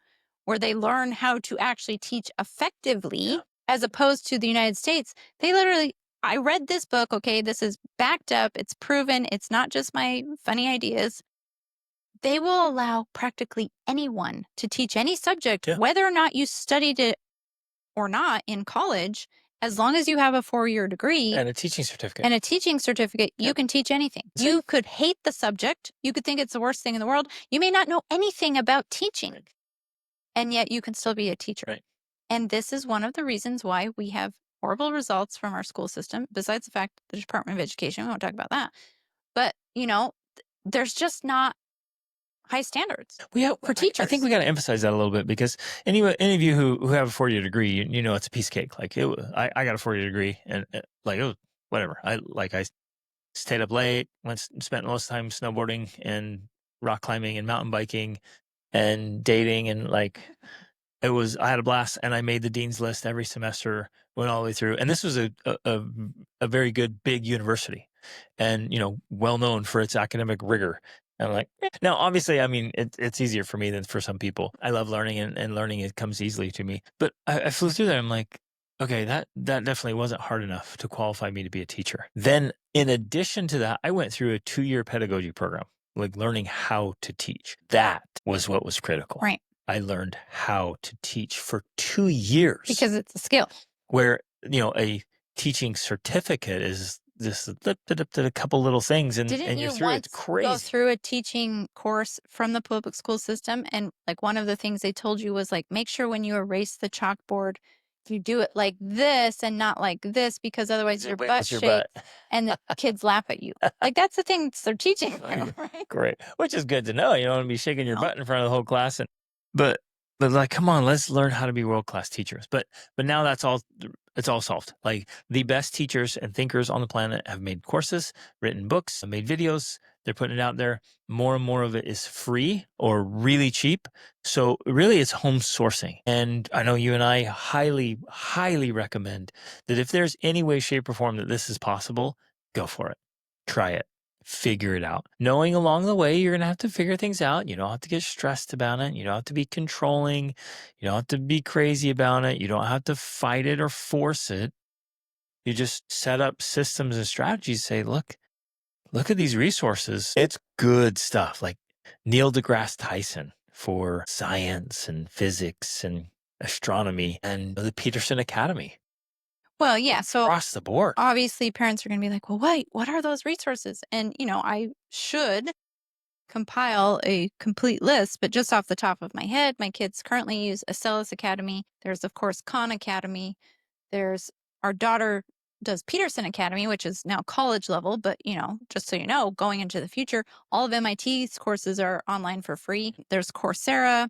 where they learn how to actually teach Yeah. effectively as opposed to the United States. They literally, I read this book, okay, this is backed up, it's proven, it's not just my funny ideas. They will allow practically anyone to teach any subject, Yeah. whether or not you studied it or not in college, as long as you have a 4-year degree And a teaching certificate. and a teaching certificate, you Yep. can teach anything. That's it. You could hate the subject. You could think it's the worst thing in the world. You may not know anything about teaching, Right. and yet you can still be a teacher. Right. And this is one of the reasons why we have horrible results from our school system, besides the fact the Department of Education, we won't talk about that. But, there's just not high standards We have, for I think teachers. we got to emphasize that a little bit because any of you who have a 4-year degree, you know it's a piece of cake. Like I got a 4-year degree, and like it was whatever. I stayed up late, spent most time snowboarding and rock climbing and mountain biking and dating, and like I had a blast, and I made the dean's list every semester, went all the way through. And this was a very good big university, and well known for its academic rigor. And I'm like, now obviously, I mean, it's easier for me than for some people. I love learning, and learning it comes easily to me. But I flew through there. I'm like, okay, that definitely wasn't hard enough to qualify me to be a teacher. Then, in addition to that, I went through a 2-year pedagogy program, like learning how to teach. That was what was critical. Right. I learned how to teach for 2 years, Because it's a skill. where, a teaching certificate is just a couple little things, and Didn't you're you through. It's once go crazy. through a teaching course from the public school system? And like one of the things they told you was like, make sure when you erase the chalkboard, if you do it like this and not like this, because otherwise It your butt wiggles your butt. shakes and the kids laugh at you. Like that's the things they're teaching them, right? Great, which is good to know. You don't want to be shaking your No. butt in front of the whole class, and but like, come on, let's learn how to be world class teachers. But now that's all. It's all solved. Like the best teachers and thinkers on the planet have made courses, written books, made videos. They're putting it out there. More and more of it is free or really cheap. So really, it's home sourcing. And I know you and I highly, highly recommend that if there's any way, shape, or form that this is possible, go for it. Try it. Figure it out. Knowing along the way, you're going to have to figure things out. You don't have to get stressed about it. You don't have to be controlling. You don't have to be crazy about it. You don't have to fight it or force it. You just set up systems and strategies. Say, look at these resources. It's good stuff. Like Neil deGrasse Tyson for science and physics and astronomy, and the Peterson Academy Well, yeah. So across the board. obviously parents are going to be like, well, wait, what are those resources? And, I should compile a complete list, but just off the top of my head, my kids currently use Acellus Academy. There's, of course, Khan Academy. There's our daughter does Peterson Academy, which is now college level, but just so you know, going into the future, all of MIT's courses are online for free. There's Coursera.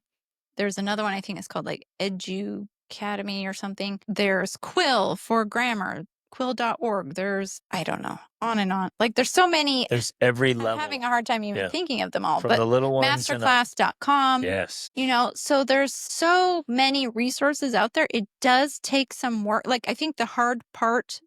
There's another one I think it's called like Edu Academy or something. There's Quill for grammar, quill.org. There's, I don't know, on and on. Like there's so many. There's every I'm having level. a hard time even Yeah. thinking of them all, From but the little ones and up. masterclass.com, Yes. so there's so many resources out there. It does take some work. Like I think the hard part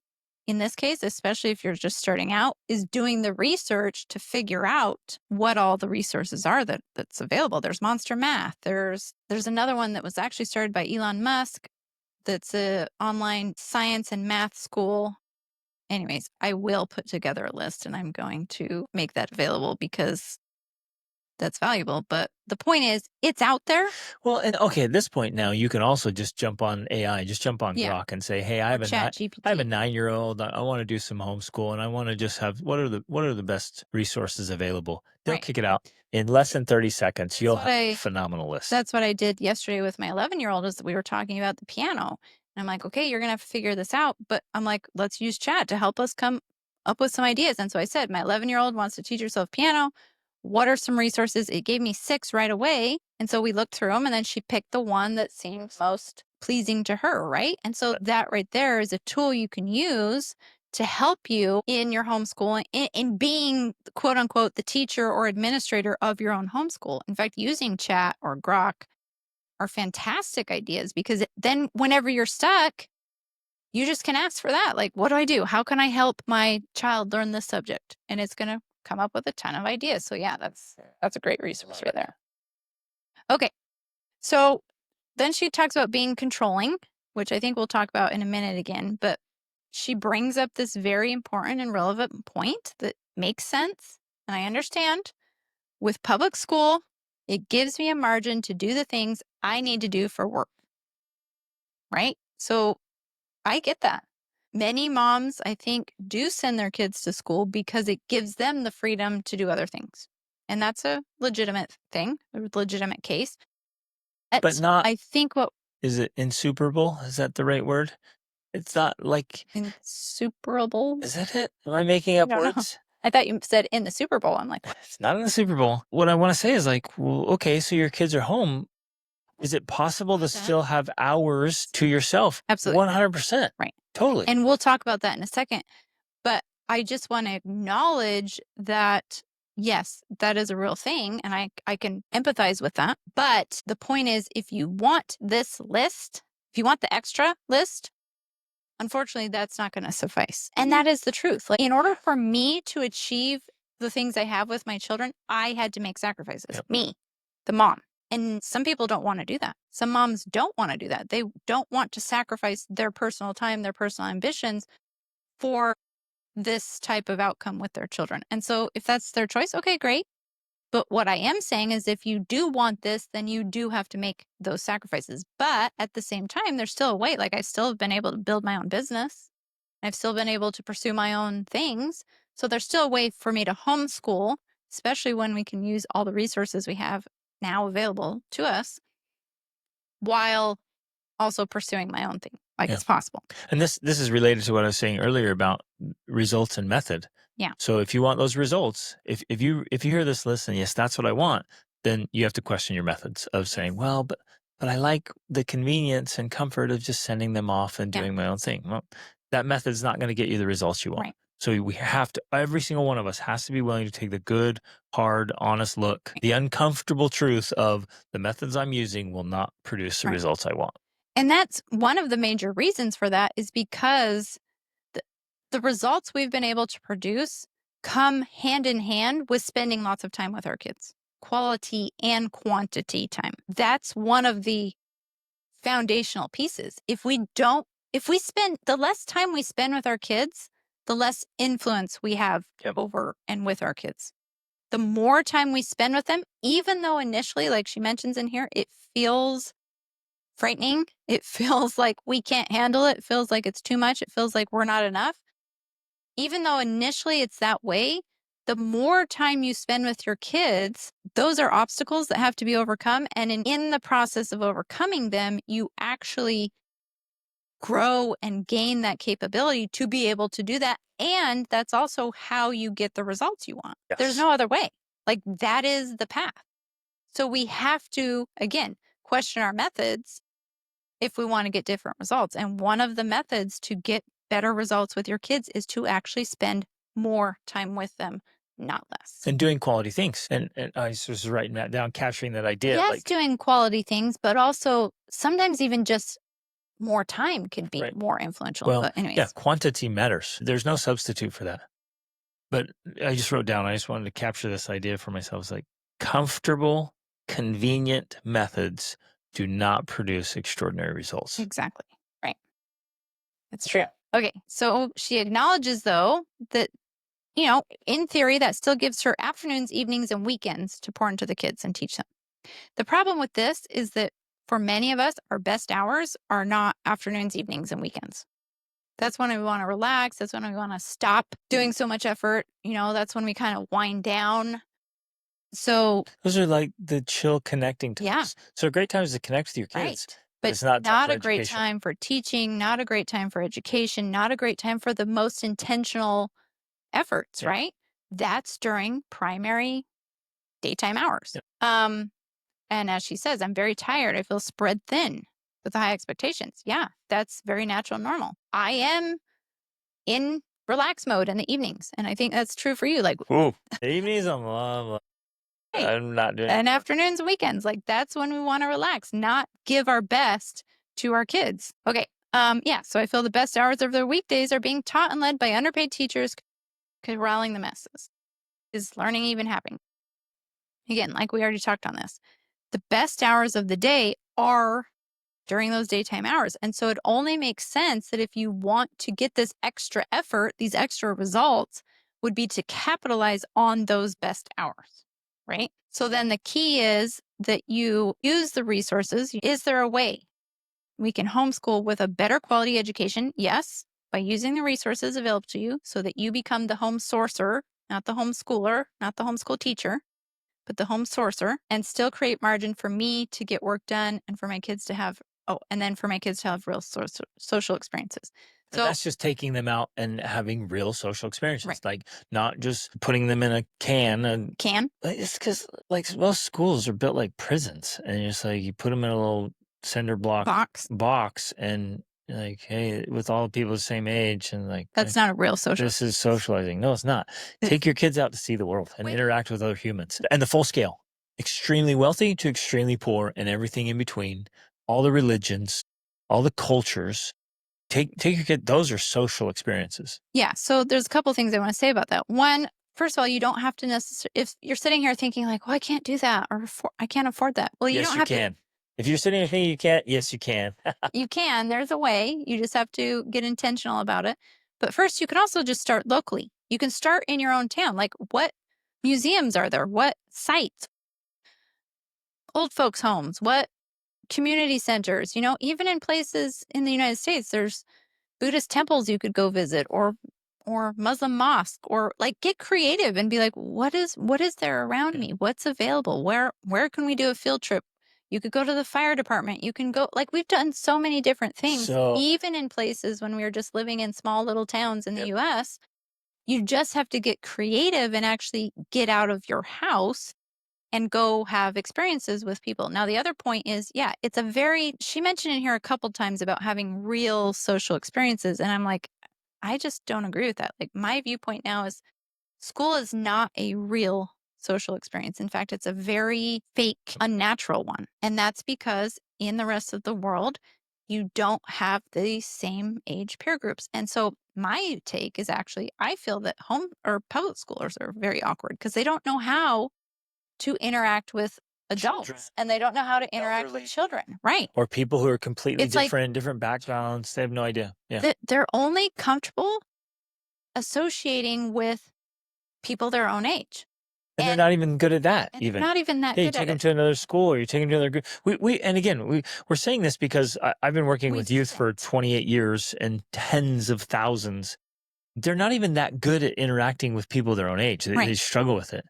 in this case, especially if you're just starting out, is doing the research to figure out what all the resources are that's available. There's Monster Math. There's another one that was actually started by Elon Musk that's a online science and math school. Anyways, I will put together a list and I'm going to make that available because that's valuable. But the point is, it's out there. Well, and okay, at this point now, you can also just jump on AI, just jump on Yeah. Grok and say, "Hey, I Or have Chat I have a GPT. 9-year-old. I want to do some homeschool, and I want to just have what are the best resources available?" They'll Right. kick it out in less than 30 seconds. That's You'll what have a phenomenal list. That's what I did yesterday with my 11-year-old is that we were talking about the piano. And I'm like, okay, you're going to have to figure this out. But I'm like, let's use chat to help us come up with some ideas. And so I said, my 11-year-old wants to teach herself piano. What are some resources? It gave me 6 right away. And so we looked through them and then she picked the one that seemed most pleasing to her. Right. And so that right there is a tool you can use to help you in your homeschooling, in being quote unquote the teacher or administrator of your own homeschool. In fact, using chat or Grok are fantastic ideas because then whenever you're stuck, you just can ask for that. Like, what do I do? How can I help my child learn this subject? And it's going to come up with a ton of ideas. So yeah, that's a great resource right there. Okay. So then she talks about being controlling, which I think we'll talk about in a minute again, but she brings up this very important and relevant point that makes sense. And I understand with public school, it gives me a margin to do the things I need to do for work. Right. So I get that. Many moms, I think, do send their kids to school because it gives them the freedom to do other things. And that's a legitimate thing, a legitimate case. But not, I think what is it insuperable? Is that the right word? It's not like, insuperable, is that it? Am I making I up don't know. words? I thought you said in the Super Bowl. I'm like, what? It's not in the Super Bowl. What I want to say is like, well, okay, so your kids are home. Is it possible to still have hours to yourself? Absolutely. 100%. Right. Totally. And we'll talk about that in a second. But I just want to acknowledge that, yes, that is a real thing. And I can empathize with that. But the point is, if you want this list, if you want the extra list, unfortunately, that's not going to suffice. And that is the truth. Like, in order for me to achieve the things I have with my children, I had to make sacrifices. Yep. Me, the mom. And some people don't want to do that. Some moms don't want to do that. They don't want to sacrifice their personal time, their personal ambitions for this type of outcome with their children. And so if that's their choice, okay, great. But what I am saying is if you do want this, then you do have to make those sacrifices. But at the same time, there's still a way. Like I still have been able to build my own business. I've still been able to pursue my own things. So there's still a way for me to homeschool, especially when we can use all the resources we have now available to us while also pursuing my own thing. Like Yeah. it's possible. And this is related to what I was saying earlier about results and method. Yeah. So if you want those results, if you hear this list and yes, that's what I want, then you have to question your methods of saying, Yes. well, but I like the convenience and comfort of just sending them off and Yeah. doing my own thing. Well, that method is not going to get you the results you want. Right. So we have to, every single one of us has to be willing to take the good, hard, honest look, the uncomfortable truth of the methods I'm using will not produce the Right. results I want. And that's one of the major reasons for that is because the, the results we've been able to produce come hand in hand with spending lots of time with our kids, quality and quantity time. That's one of the foundational pieces. If we spend the less time we spend with our kids, the less influence we have Yep. over and with our kids. The more time we spend with them, even though initially, like she mentions in here, it feels frightening. It feels like we can't handle it. It feels like it's too much. It feels like we're not enough. Even though initially it's that way, the more time you spend with your kids, those are obstacles that have to be overcome. And in the process of overcoming them, you actually grow and gain that capability to be able to do that. And that's also how you get the results you want. There's Yes. no other way. Like that is the path. So we have to, again, question our methods if we want to get different results. And one of the methods to get better results with your kids is to actually spend more time with them, not less. And doing quality things. And I was just writing that down, capturing that idea. Yes, Like, doing quality things, but also sometimes even just more time could be right. more influential. Well, But, yeah, anyways, quantity matters. There's no substitute for that. But I just wrote down, I just wanted to capture this idea for myself. It's like comfortable, convenient methods do not produce extraordinary results. exactly. Right. It's true. Okay. So she acknowledges, though, that, in theory, that still gives her afternoons, evenings, and weekends to pour into the kids and teach them. The problem with this is that for many of us, our best hours are not afternoons, evenings, and weekends. That's when we want to relax. That's when we want to stop doing so much effort. That's when we kind of wind down. So, Those are like the chill connecting yeah, times. So a great time is to connect with your right. kids, but But it's not time not for a great education. time for teaching, not a great time for education, not a great time for the most intentional efforts, Yeah. right? That's during primary daytime hours. Yeah. And as she says, I'm very tired. I feel spread thin with the high expectations. Yeah, that's very natural and normal. I am in relax mode in the evenings. And I think that's true for you. Like, Ooh, the evenings, right. I'm not doing And afternoons, weekends, like that's when we want to relax, not give our best to our kids. Okay. Yeah. So I feel the best hours of their weekdays are being taught and led by underpaid teachers corralling the masses. Is learning even happening? Again, like we already talked on this. The best hours of the day are during those daytime hours. And so it only makes sense that if you want to get this extra effort, these extra results would be to capitalize on those best hours, right? So then the key is that you use the resources. Is there a way we can homeschool with a better quality education? Yes, by using the resources available to you so that you become the home sourcer, not the homeschooler, not the homeschool teacher, but the home sourcer, and still create margin for me to get work done and for my kids to have, and then for my kids to have real social experiences. And So, that's just taking them out and having real social right, experiences, like not just putting them in a can. And can it's because like most schools are built like prisons, and it's like you put them in a little cinder block box. box, and like, hey, with all the people the same age, and like That's not a real social. this is socializing. No, it's not. Take your kids out to see the world and Wait. interact with other humans, and the full scale, extremely wealthy to extremely poor, and everything in between, all the religions, all the cultures. Take your kid. Those are social experiences. Yeah. So there's a couple things I want to say about that. One, first of all, you don't have to necessarily, if you're sitting here thinking like, well, I can't do that or I can't afford that. Well, you Yes, don't you have to. can. If you're sitting here thinking you can't, yes, you can. You can. There's a way. You just have to get intentional about it. But first, you can also just start locally. You can start in your own town. Like, what museums are there? What sites? Old folks' homes? What community centers? Even in places in the United States, there's Buddhist temples you could go visit, or Muslim mosque, or like get creative and be like, what is there around Yeah. me? What's available? Where can we do a field trip? You could go to the fire department. You can go, like, we've done so many different things, So, even in places when we were just living in small little towns in the yep. US. You just have to get creative and actually get out of your house and go have experiences with people. Now, the other point is, yeah, it's a very, she mentioned in here a couple times about having real social experiences. And I'm like, I just don't agree with that. Like, my viewpoint now is school is not a real social experience. In fact, it's a very fake, unnatural one. And that's because in the rest of the world, you don't have the same age peer groups. And so my take is actually, I feel that home or public schoolers are very awkward because they don't know how to interact with Children, adults and they don't know how to interact with elderly, children. Right. or people who are completely It's like different, different backgrounds. They have no idea. Yeah. they're only comfortable associating with people their own age. And they're And not even good at that and they're even. not even that Yeah, you good take at them it. to another school or you take them to another group. And again, we're saying this because I've been working We with youth for shouldn't. 28 years and tens of thousands. They're not even that good at interacting with people their own age. They Right. struggle with it.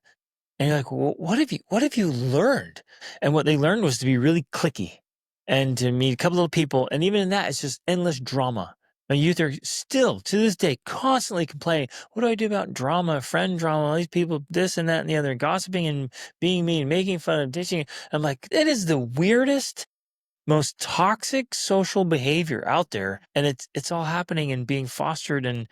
And you're like, well, what have you learned? And what they learned was to be really clicky and to meet a couple of people. And even in that, it's just endless drama. My youth are still to this day constantly complaining, what do I do about drama, friend drama, all these people, this and that and the other, gossiping and being mean, making fun of teaching. I'm like, that is the weirdest, most toxic social behavior out there. And it's all happening and being fostered and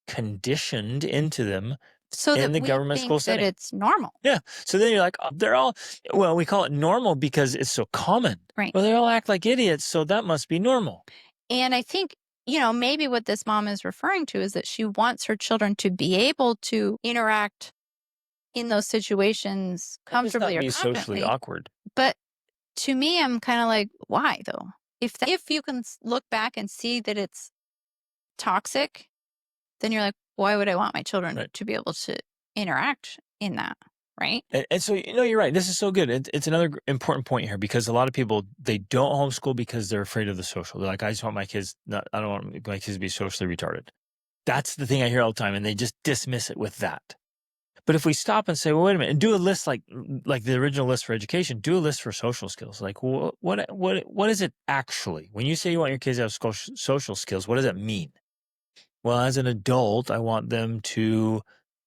conditioned into them So in that the we government school think that setting. it's normal. Yeah. So then you're like, oh, they're all, well, we call it normal because it's so common. Right. Well, they all act like idiots, so that must be normal. And I think, maybe what this mom is referring to is that she wants her children to be able to interact in those situations And just comfortably not or be socially confidently. awkward. But to me, I'm kind of like, why though? If you can look back and see that it's toxic, then you're like, why would I want my children Right. to be able to interact in that? Right. And so, you're right. This is so good. It's another important point here because a lot of people, they don't homeschool because they're afraid of the social. They're like, I just want my kids, not, I don't want my kids to be socially retarded. That's the thing I hear all the time. And they just dismiss it with that. But if we stop and say, well, wait a minute, and do a list like the original list for education, do a list for social skills. Like, what is it actually? When you say you want your kids to have social skills, what does that mean? Well, as an adult, I want them to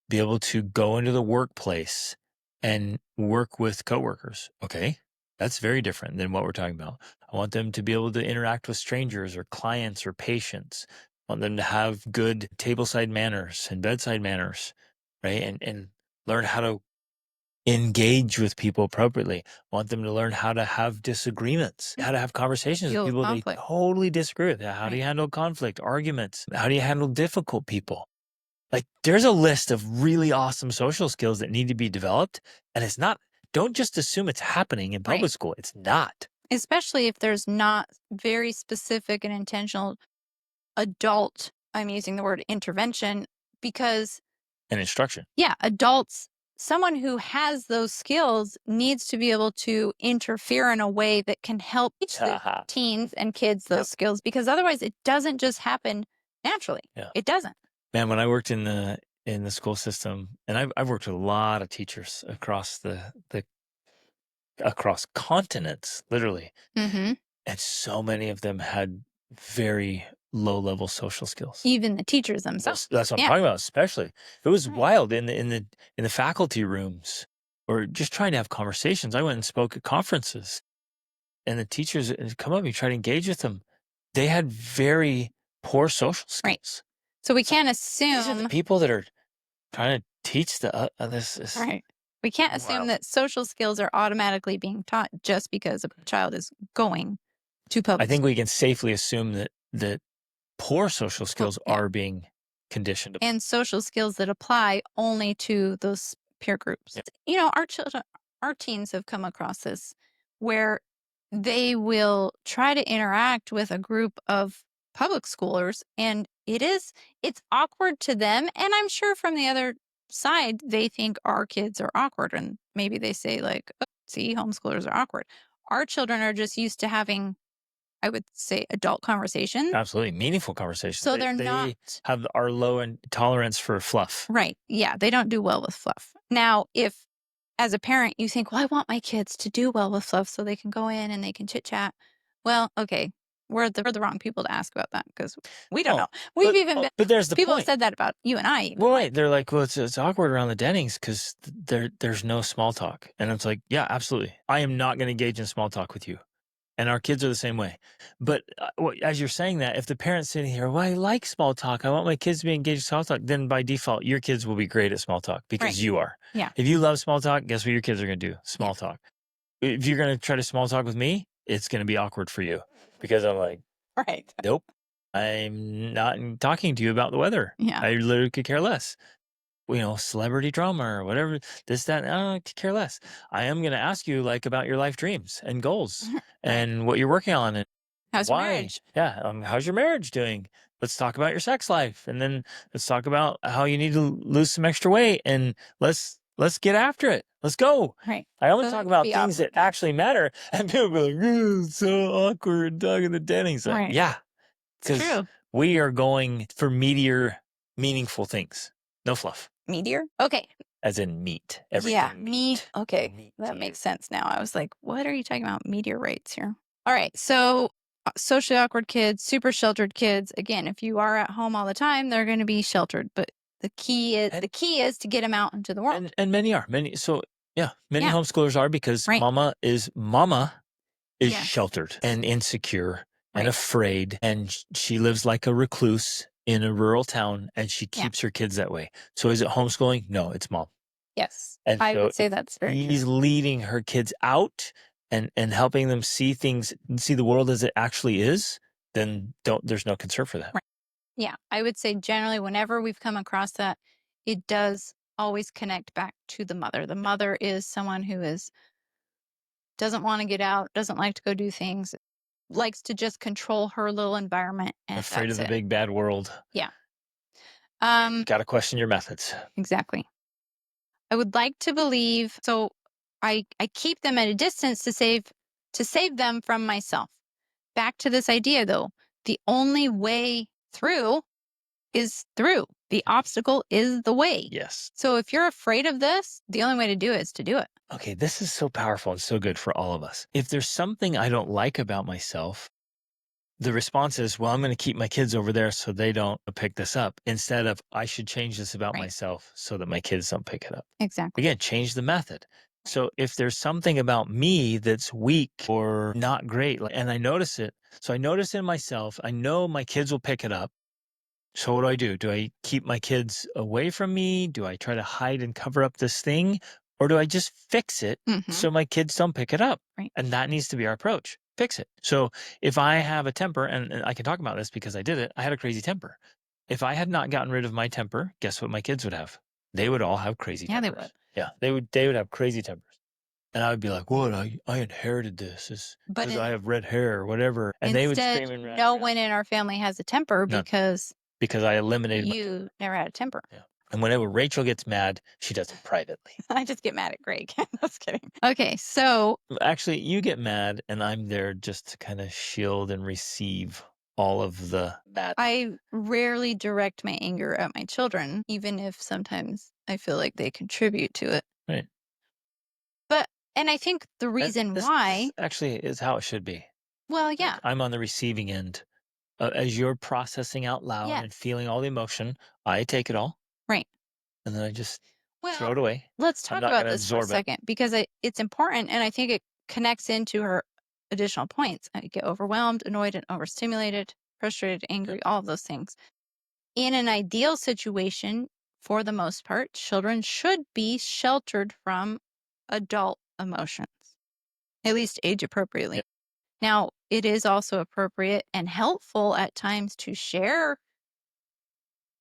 be able to go into the workplace and work with coworkers. Okay. That's very different than what we're talking about. I want them to be able to interact with strangers or clients or patients. I want them to have good tableside manners and bedside manners, right? And learn how to engage with people appropriately. I want them to learn how to have disagreements, how to have conversations with Deal with people they conflict. totally disagree with. How do Right. you handle conflict, arguments? How do you handle difficult people? Like, there's a list of really awesome social skills that need to be developed, and it's not, don't just assume it's happening in Right. public school. It's not. Especially if there's not very specific and intentional adult, I'm using the word intervention because, An instruction. yeah, adults, someone who has those skills needs to be able to interfere in a way that can help teach the Haha. teens and kids those Yep. skills because otherwise it doesn't just happen naturally. Yeah. It doesn't. Man, when I worked in the school system, and I've worked with a lot of teachers across the across continents, literally, Hmm. and so many of them had very low level social skills. Even the teachers Well, themselves. that's what I'm Yeah. talking about. Especially, it was Right. wild in the faculty rooms, or just trying to have conversations. I went and spoke at conferences, and the teachers come up and you try to engage with them. They had very poor social Right. skills. So we It's like, can't these are the assume. people that are trying to teach this. Right. We can't assume Wow. that social skills are automatically being taught just because a child is going to I public think school. we can safely assume that poor social skills Yeah. are being conditioned. And social skills that apply only to those peer groups. Yeah. Our children, our teens have come across this where they will try to interact with a group of public schoolers and it's awkward to them. And I'm sure from the other side, they think our kids are awkward. And maybe they say, like, "Oh, see, homeschoolers are awkward." Our children are just used to having, I would say, adult conversations. Absolutely. Meaningful conversations. So They they're they not. have our low and tolerance for fluff. Right. Yeah, they don't do well with fluff. Now, if as a parent, you think, well, I want my kids to do well with fluff so they can go in and they can chit chat. Well, okay, we're the wrong people to ask about that because we don't know. Oh, We've even been, but there's the people have point. said that about you and I, even Well, like, wait, they're like, well, it's awkward around the Dennings because there's no small talk, and it's like, yeah, absolutely, I am not going to engage in small talk with you, and our kids are the same way. But as you're saying that, if the parent's sitting here, well, I like small talk, I want my kids to be engaged in small talk, then by default, your kids will be great at small talk right. because you are. Yeah. If you love small talk, guess what your kids are going to do? Yeah. Small talk. If you're going to try to small talk with me, it's going to be awkward for you because I'm like, Right. nope, I'm not talking to you about the weather. Yeah. I literally could care less. Celebrity drama or whatever, this, that, I don't care less. I am going to ask you like about your life dreams and goals Right. and what you're working on and How's your why. marriage? Yeah. How's your marriage doing? Let's talk about your sex life. And then let's talk about how you need to lose some extra weight and let's get after it. Let's go. Right. I only So talk that would about be things awkward. that actually matter. And people be like, it's so awkward talking to Dennings. Like, Right. yeah, It's because true. we are going for meatier, meaningful things. No fluff. Meteor? Okay. As in meat, Yeah, everything meat. okay, that Meatier. makes sense now. I was like, "What are you talking about meteorites here?" All right, so, socially awkward kids, super sheltered kids, again, if you are at home all the time, they're gonna be sheltered, but And the key is to get them out into the world. and many are. Many so yeah, many Yeah, homeschoolers are because right. mama is Yes, sheltered and insecure and right. afraid and she lives like a recluse in a rural town and she Yeah, keeps her kids that way. So is it homeschooling? No, it's mom. yes. And I so would say if that's very true. she's leading her kids out and helping them see things, see the world as it actually is, then there's no concern for that. Right. Yeah, I would say generally whenever we've come across that, it does always connect back to the mother. The mother is someone who is doesn't wanna get out, doesn't like to go do things, likes to just control her little environment, and Afraid of that's the it. big bad world. Yeah. Um, Got to question your methods. exactly. I would like to believe so I keep them at a distance to save them from myself. Back to this idea though, the only way through is through. The obstacle is the way. Yes. So if you're afraid of this, the only way to do it is to do it. Okay, this is so powerful and so good for all of us. If there's something I don't like about myself, the response is, well, I'm going to keep my kids over there so they don't pick this up, instead of, I should change this about Right. myself so that my kids don't pick it up. Exactly. Again, change the method. Right. So if there's something about me that's weak or not great, and I notice it, so I notice it in myself, I know my kids will pick it up. So what do I do? Do I keep my kids away from me? Do I try to hide and cover up this thing? Or do I just fix it Mhm. so my kids don't pick it up? Right. And that needs to be our approach. Fix it. So if I have a temper, and I can talk about this because I did it, I had a crazy temper. If I had not gotten rid of my temper, guess what my kids would have? They would all have crazy Yeah, they tempers. would. Yeah, they would have crazy tempers. And I would be like, what? I inherited this. It's But because I have red hair or whatever. And they would instead, scream and no one in our family has a temper none because because I eliminated my temper. you never had a temper. Yeah. And whenever Rachel gets mad, she does it privately. I just get mad at Greg. Just kidding. Okay, so Actually, you get mad, and I'm there just to kind of shield and receive all of the bad. I rarely direct my anger at my children, even if sometimes I feel like they contribute to it. Right. But and I think the And reason this why, actually is how it should be. well, Like yeah, I'm on the receiving end. As you're processing out loud and yes, feeling all the emotion, I take it all right. and then I just throw Well, it away. let's I'm talk not about going to this for a absorb it. second because it's important, and I think it connects into her additional points. I get overwhelmed, annoyed, and overstimulated, frustrated, Yep. angry, all of those things. In an ideal situation, for the most part, children should be sheltered from adult emotions, at least age appropriately. Yep. Now, it is also appropriate and helpful at times to share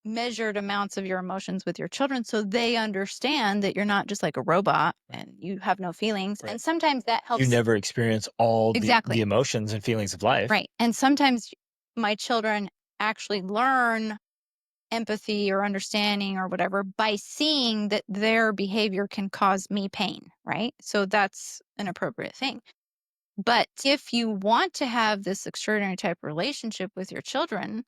measured amounts of your emotions with your children so they understand that you're not just like a robot Right. and you have no feelings. Right. And sometimes that You helps. never experience all the Exactly. emotions and feelings of life. Right. And sometimes my children actually learn empathy or understanding or whatever by seeing that their behavior can cause me pain, right? So that's an appropriate thing. But if you want to have this extraordinary type relationship with your children,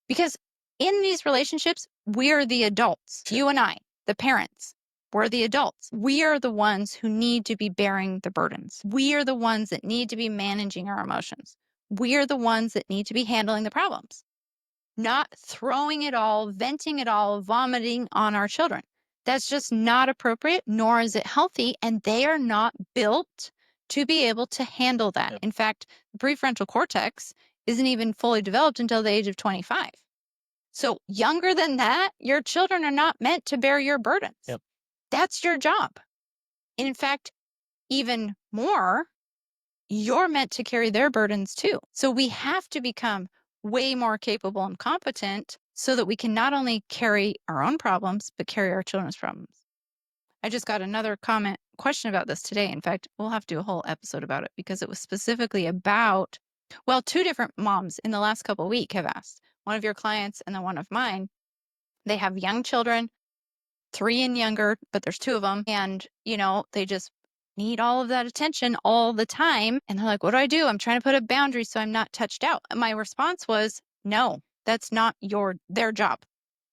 because in these relationships, we're the adults, Sure. you and I, the parents. We're the adults. We are the ones who need to be bearing the burdens. We are the ones that need to be managing our emotions. We are the ones that need to be handling the problems, not throwing it all, venting it all, vomiting on our children. That's just not appropriate, nor is it healthy. And they are not built to be able to handle that. Yep. In fact, the prefrontal cortex isn't even fully developed until the age of 25. So, younger than that, your children are not meant to bear your burdens. Yep. That's your job. In fact, even more, you're meant to carry their burdens too. So we have to become way more capable and competent so that we can not only carry our own problems, but carry our children's problems. I just got another question about this today. In fact, we'll have to do a whole episode about it because it was specifically about, well, two different moms in the last couple of weeks have asked. One of your clients and then one of mine. They have young children, 3 and younger, but there's 2 of them. And, they just need all of that attention all the time. And they're like, what do I do? I'm trying to put a boundary so I'm not touched out. And my response was, no, that's not their job.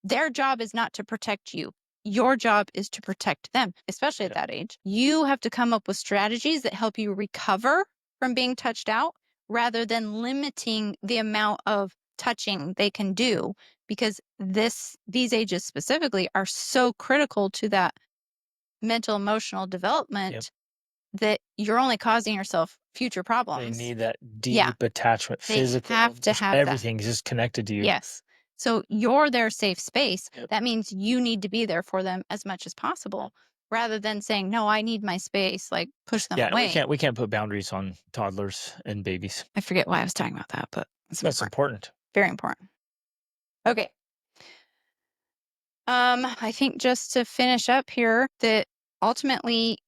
Their job is not to protect you. Your job is to protect them, especially at that age. You have to come up with strategies that help you recover from being touched out rather than limiting the amount of touching they can do, because these ages specifically are so critical to that mental emotional development. Yep. That you're only causing yourself future They problems. need that Yeah. deep attachment, They physical, have to just have that. everything's just connected to you. Yes. So you're their safe space. Yep. That means you need to be there for them as much as possible rather than saying, no, I need my space, like push them Yeah, and away. we can't put boundaries on toddlers and babies. I forget why I was talking about that, but it's That's important. very important. Okay. I think just to finish up here, that ultimately,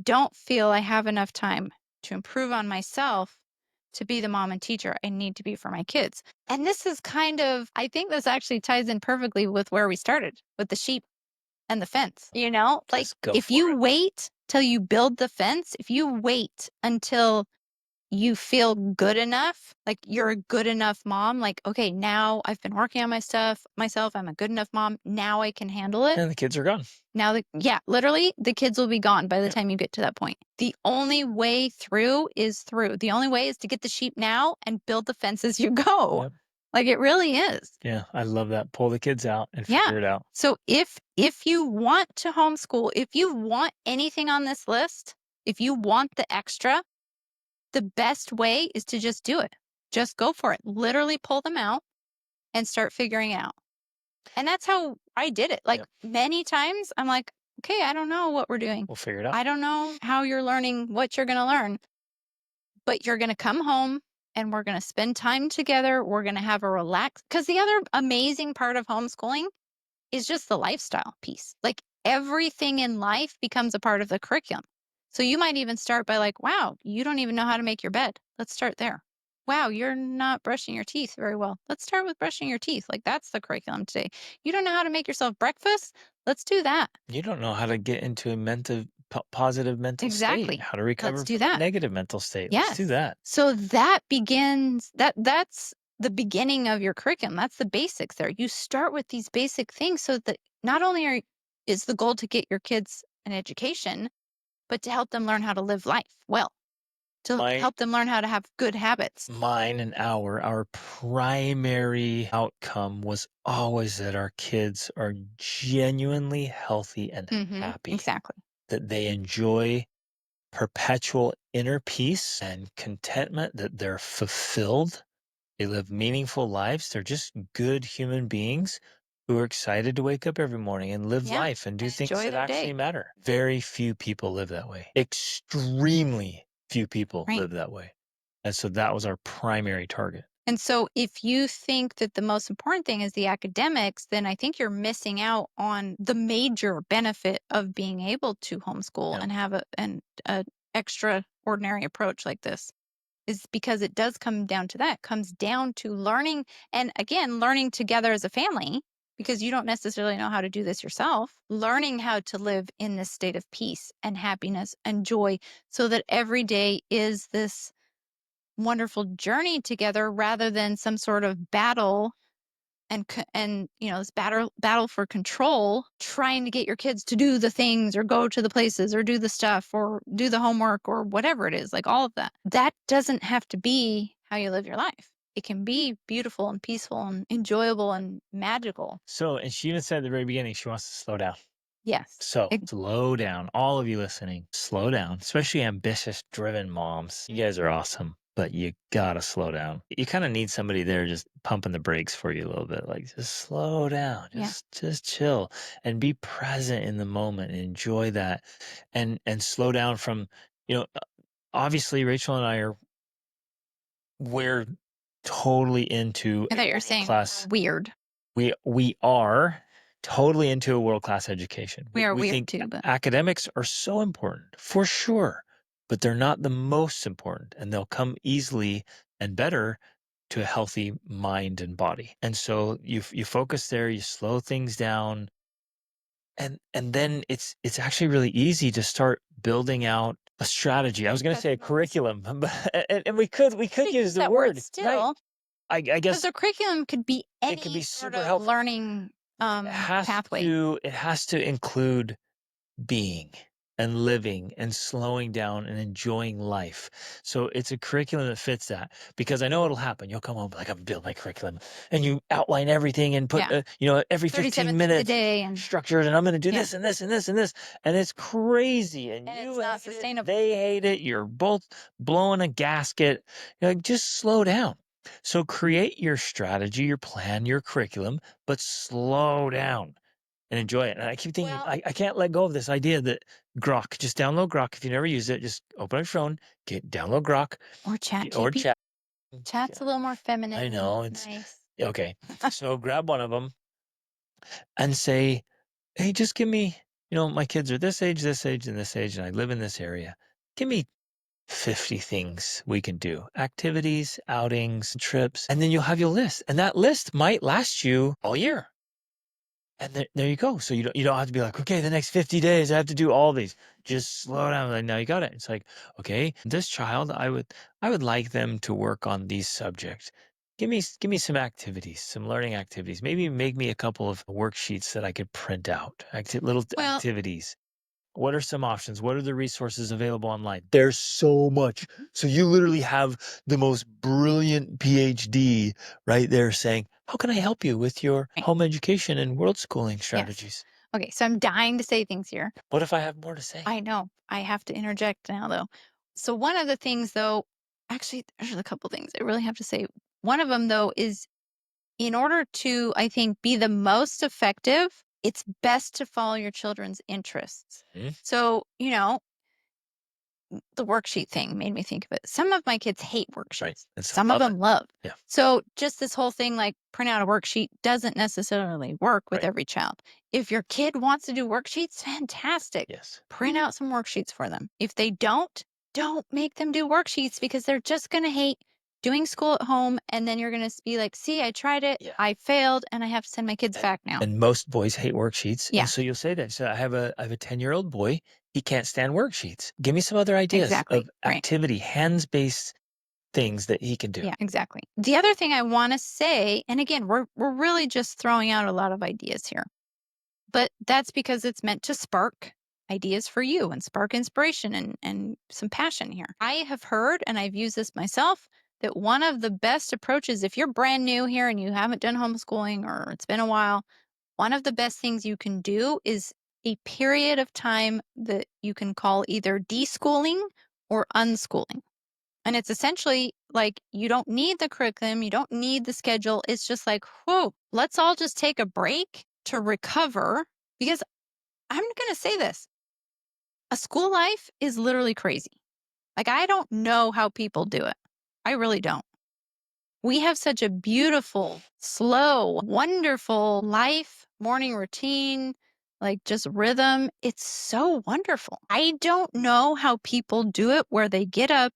don't feel I have enough time to improve on myself to be the mom and teacher I need to be for my kids. And this is I think this actually ties in perfectly with where we started with the sheep and the fence. Like Let's go if for you it. wait till you build the fence, if you wait until you feel good enough, like you're a good enough mom, like, okay, now I've been working on my stuff myself, I'm a good enough mom, now I can handle it. And the kids are gone. Now, literally, the kids will be gone by the Yep. time you get to that point. The only way through is through. The only way is to get the sheep now and build the fence as you go. Yep. Like it really is. Yeah, I love that. Pull the kids out and Yeah. figure it out. So if you want to homeschool, if you want anything on this list, if you want the extra, the best way is to just do it. Just go for it. Literally pull them out and start figuring out. And that's how I did it. Like many times I'm like, okay, I don't know what we're doing. We'll figure it out. I don't know how you're learning what you're going to learn, but you're going to come home and we're going to spend time together. We're going to have a relax. Because the other amazing part of homeschooling is just the lifestyle piece. Like everything in life becomes a part of the curriculum. So you might even start by like, wow, you don't even know how to make your bed. Let's start there. Wow, you're not brushing your teeth very well. Let's start with brushing your teeth. Like that's the curriculum today. You don't know how to make yourself breakfast? Let's do that. You don't know how to get into a positive mental state, how to recover do from a that. negative mental state. Let's do that. So that begins that's the beginning of your curriculum. That's the basics there. You start with these basic things so that not only is the goal to get your kids an education, but to help them learn how to live life well, to help them learn how to have good habits. Mine and our primary outcome was always that our kids are genuinely healthy and happy. Exactly. That they enjoy perpetual inner peace and contentment, that they're fulfilled. They live meaningful lives. They're just good human beings who are excited to wake up every morning and live life and do things that actually matter. Very few people live that way. Extremely few people live that way. And so that was our primary target. And so if you think that the most important thing is the academics, then I think you're missing out on the major benefit of being able to homeschool and have a extraordinary approach like this. Is because it does come down to that. It comes down to learning, and again, learning together as a family, because you don't necessarily know how to do this yourself. Learning how to live in this state of peace and happiness and joy so that every day is this wonderful journey together rather than some sort of battle and this battle for control, trying to get your kids to do the things or go to the places or do the stuff or do the homework or whatever it is, like all of that. That doesn't have to be how you live your life. It can be beautiful and peaceful and enjoyable and magical. So, and she even said at the very beginning, she wants to slow down. Yes. So slow down. All of you listening, slow down, especially ambitious, driven moms. You guys are awesome, but you gotta slow down. You kind of need somebody there just pumping the brakes for you a little bit. Like, just slow down, Yeah. just chill and be present in the moment and enjoy that, and slow down from, you know, obviously Rachel and I are, we're totally into I a thought you were world saying class. weird. We are totally into a world-class education. We We are we weird think too, but academics are so important, for sure, but they're not the most important, and they'll come easily and better to a healthy mind and body. And so you focus there, you slow things down, and then it's actually really easy to start building out a strategy. I was gonna say a curriculum, but and we could you use use the that word word, right. still, I because guess the curriculum could be it could any be sort super of helpful. learning Has pathway. to it has to include being and living and slowing down and enjoying life. So it's a curriculum that fits that, because I know it'll happen. You'll come home like, I'm building my curriculum, and you outline everything and put Yeah. every 37 15 things a minutes day, and structured, and I'm going to do yeah, this and this and this and this, and it's crazy, and and you it's not hate it, sustainable. they hate it, you're both blowing a gasket. You're like, just slow down. So create your strategy, your plan, your curriculum, but slow down and enjoy it. And I keep thinking, Well, I can't let go of this idea that Grok, just download Grok. If you never use it, just open your phone, download Grok or chat or GPT. chat. Chat's a little more feminine I and know it's nice. okay. So grab one of them and say, hey, just give me, my kids are this age, and this age, and I live in this area. Give me 50 things we can do, activities, outings, trips, and then you'll have your list. And that list might last you all year. And there you go. So you don't have to be like, okay, the next 50 days I have to do all these. Just slow down. Like, now you got it. It's like, okay, this child, I would like them to work on these subjects. Give me some activities, some learning activities. Maybe make me a couple of worksheets that I could print out. Little Well, activities. What are some options? What are the resources available online? There's so much. So you literally have the most brilliant PhD right there saying, how can I help you with your right. home education and world schooling Yes. strategies? Okay, so I'm dying to say things here. What if I have more to say? I know. I have to interject now, though. So one of the things, though, actually, there's a couple things I really have to say. One of them, though, is in order to, I think, be the most effective, it's best to follow your children's interests. Hmm? So, the worksheet thing made me think of it. Some of my kids hate Right. worksheets. And some Some of love it. them love. Yeah. So just this whole thing, like print out a worksheet, doesn't necessarily work with Right. every child. If your kid wants to do worksheets, fantastic. Yes. Print out some worksheets for them. If they don't make them do worksheets, because they're just going to hate doing school at home. And then you're going to be like, see, I tried it, Yeah. I failed, and I have to send my kids back now. And most boys hate worksheets. Yeah, And so you'll say that. So I have a 10-year-old boy. He can't stand worksheets. Give me some other ideas exactly. of Right. activity, hands-based things that he can do. Yeah, exactly. The other thing I want to say, and again, we're really just throwing out a lot of ideas here, but that's because it's meant to spark ideas for you and spark inspiration and some passion here. I have heard, and I've used this myself, that one of the best approaches, if you're brand new here and you haven't done homeschooling or it's been a while, one of the best things you can do is a period of time that you can call either deschooling or unschooling. And it's essentially like you don't need the curriculum, you don't need the schedule. It's just like, whoa, let's all just take a break to recover. Because I'm going to say this, a school life is literally crazy. Like, I don't know how people do it. I really don't. We have such a beautiful, slow, wonderful life, morning routine, like just rhythm. It's so wonderful. I don't know how people do it where they get up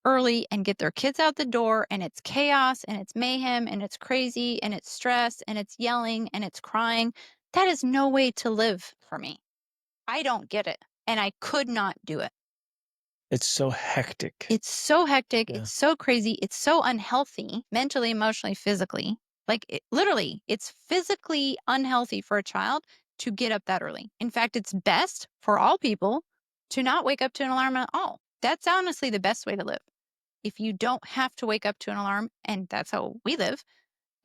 early and get their kids out the door and it's chaos and it's mayhem and it's crazy and it's stress and it's yelling and it's crying. That is no way to live for me. I don't get it. And I could not do it. It's so hectic. It's so hectic. Yeah. It's so crazy. It's so unhealthy mentally, emotionally, physically. Like, literally, it's physically unhealthy for a child to get up that early. In fact, it's best for all people to not wake up to an alarm at all. That's honestly the best way to live. If you don't have to wake up to an alarm, and that's how we live,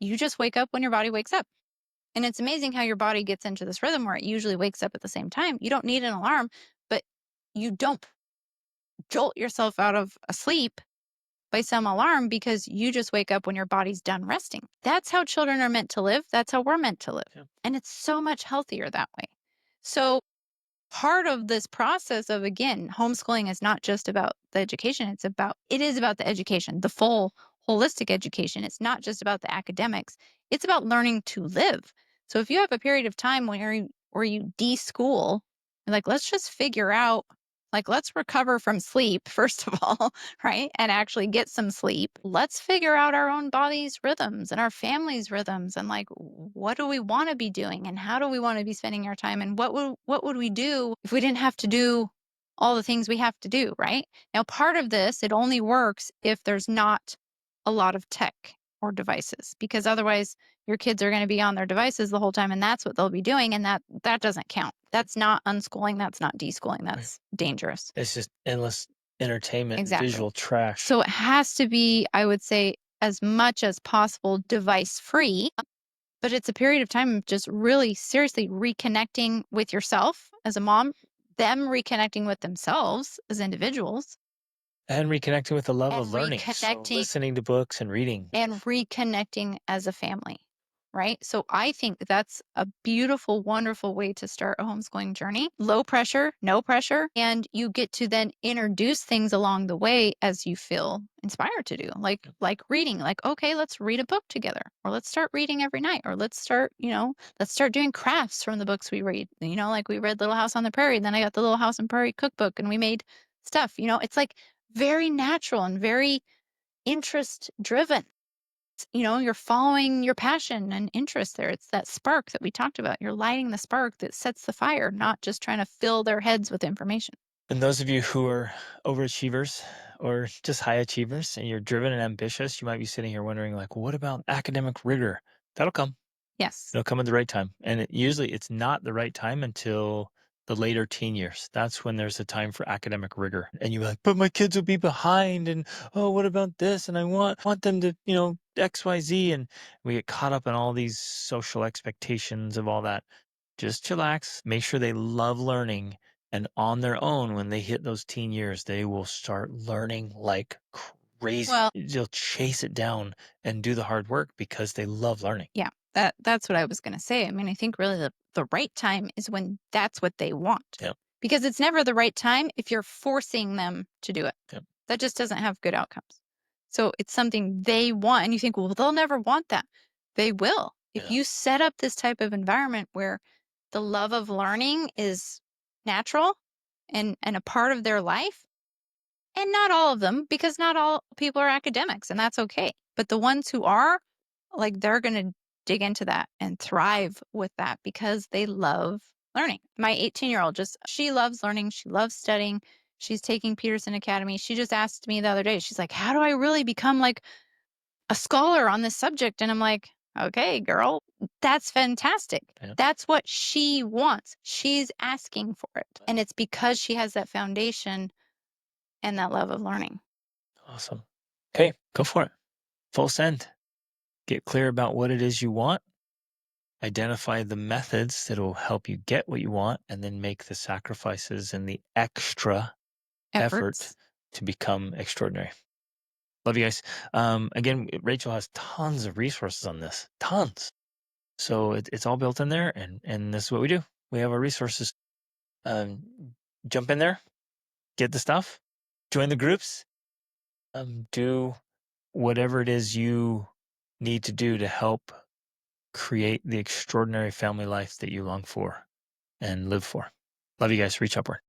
you just wake up when your body wakes up. And it's amazing how your body gets into this rhythm where it usually wakes up at the same time. You don't need an alarm, but you don't jolt yourself out of a sleep by some alarm because you just wake up when your body's done resting. That's how children are meant to live. That's how we're meant to live. Yeah. And it's so much healthier that way. So, part of this process of, again, homeschooling is not just about the education, it is about the education, the full holistic education. It's not just about the academics, it's about learning to live. So if you have a period of time where you de-school, like, let's just figure out, like, let's recover from sleep first of all, right, and actually get some sleep. Let's figure out our own body's rhythms and our family's rhythms, and, like, what do we want to be doing and how do we want to be spending our time, and what would we do if we didn't have to do all the things we have to do, right? Now, part of this, it only works if there's not a lot of tech or devices, because otherwise your kids are going to be on their devices the whole time and that's what they'll be doing, and that doesn't count. That's not unschooling, that's not deschooling, Right. that's dangerous. It's just endless entertainment, Exactly. visual trash. So it has to be, I would say, as much as possible device free, but it's a period of time of just really seriously reconnecting with yourself as a mom, them reconnecting with themselves as individuals, And reconnecting with the love and of learning. So reconnecting listening to books and reading. and reconnecting as a family, right? So I think that's a beautiful, wonderful way to start a homeschooling journey. Low pressure, no pressure. And you get to then introduce things along the way as you feel inspired to do. Like reading, like, okay, let's read a book together. Or let's start reading every night. Or let's start doing crafts from the books we read. Like we read Little House on the Prairie, and then I got the Little House on Prairie cookbook and we made stuff. It's like very natural and very interest driven. You're following your passion and interest there. It's that spark that we talked about. You're lighting the spark that sets the fire, not just trying to fill their heads with information. And those of you who are overachievers or just high achievers and you're driven and ambitious, you might be sitting here wondering, like, what about academic rigor? That'll come. Yes. It'll come at the right time. And usually it's not the right time until the later teen years. That's when there's a time for academic rigor. And you're like, but my kids will be behind. And oh, what about this? And I want them to, XYZ. And we get caught up in all these social expectations of all that. Just chillax, make sure they love learning. And on their own, when they hit those teen years, they will start learning like crazy. Well, They'll chase it down and do the hard work because they love learning. yeah, that's what I was going to say. I mean, I think really the right time is when that's what they want. Yep. Because it's never the right time if you're forcing them to do it. Yep. That just doesn't have good outcomes. So it's something they want. And you think, well, they'll never want that. They will. If Yeah. you set up this type of environment where the love of learning is natural and a part of their life, and not all of them, because not all people are academics, and that's okay. But the ones who are, like, they're going to dig into that and thrive with that because they love learning. My 18-year-old she loves learning. She loves studying. She's taking Peterson Academy. She just asked me the other day, she's like, how do I really become like a scholar on this subject? And I'm like, okay, girl, that's fantastic. Yeah. That's what she wants. She's asking for it. And it's because she has that foundation and that love of learning. Awesome. Okay, go for it. Full send. Get clear about what it is you want. Identify the methods that will help you get what you want, and then make the sacrifices and the extra effort Efforts. to become extraordinary. Love you guys. Again, Rachel has tons of resources on this, tons. So it's all built in there, and this is what we do. We have our resources. Um, jump in there, get the stuff, join the groups, do whatever it is you need to do to help create the extraordinary family life that you long for and live for. Love you guys. Reach upward.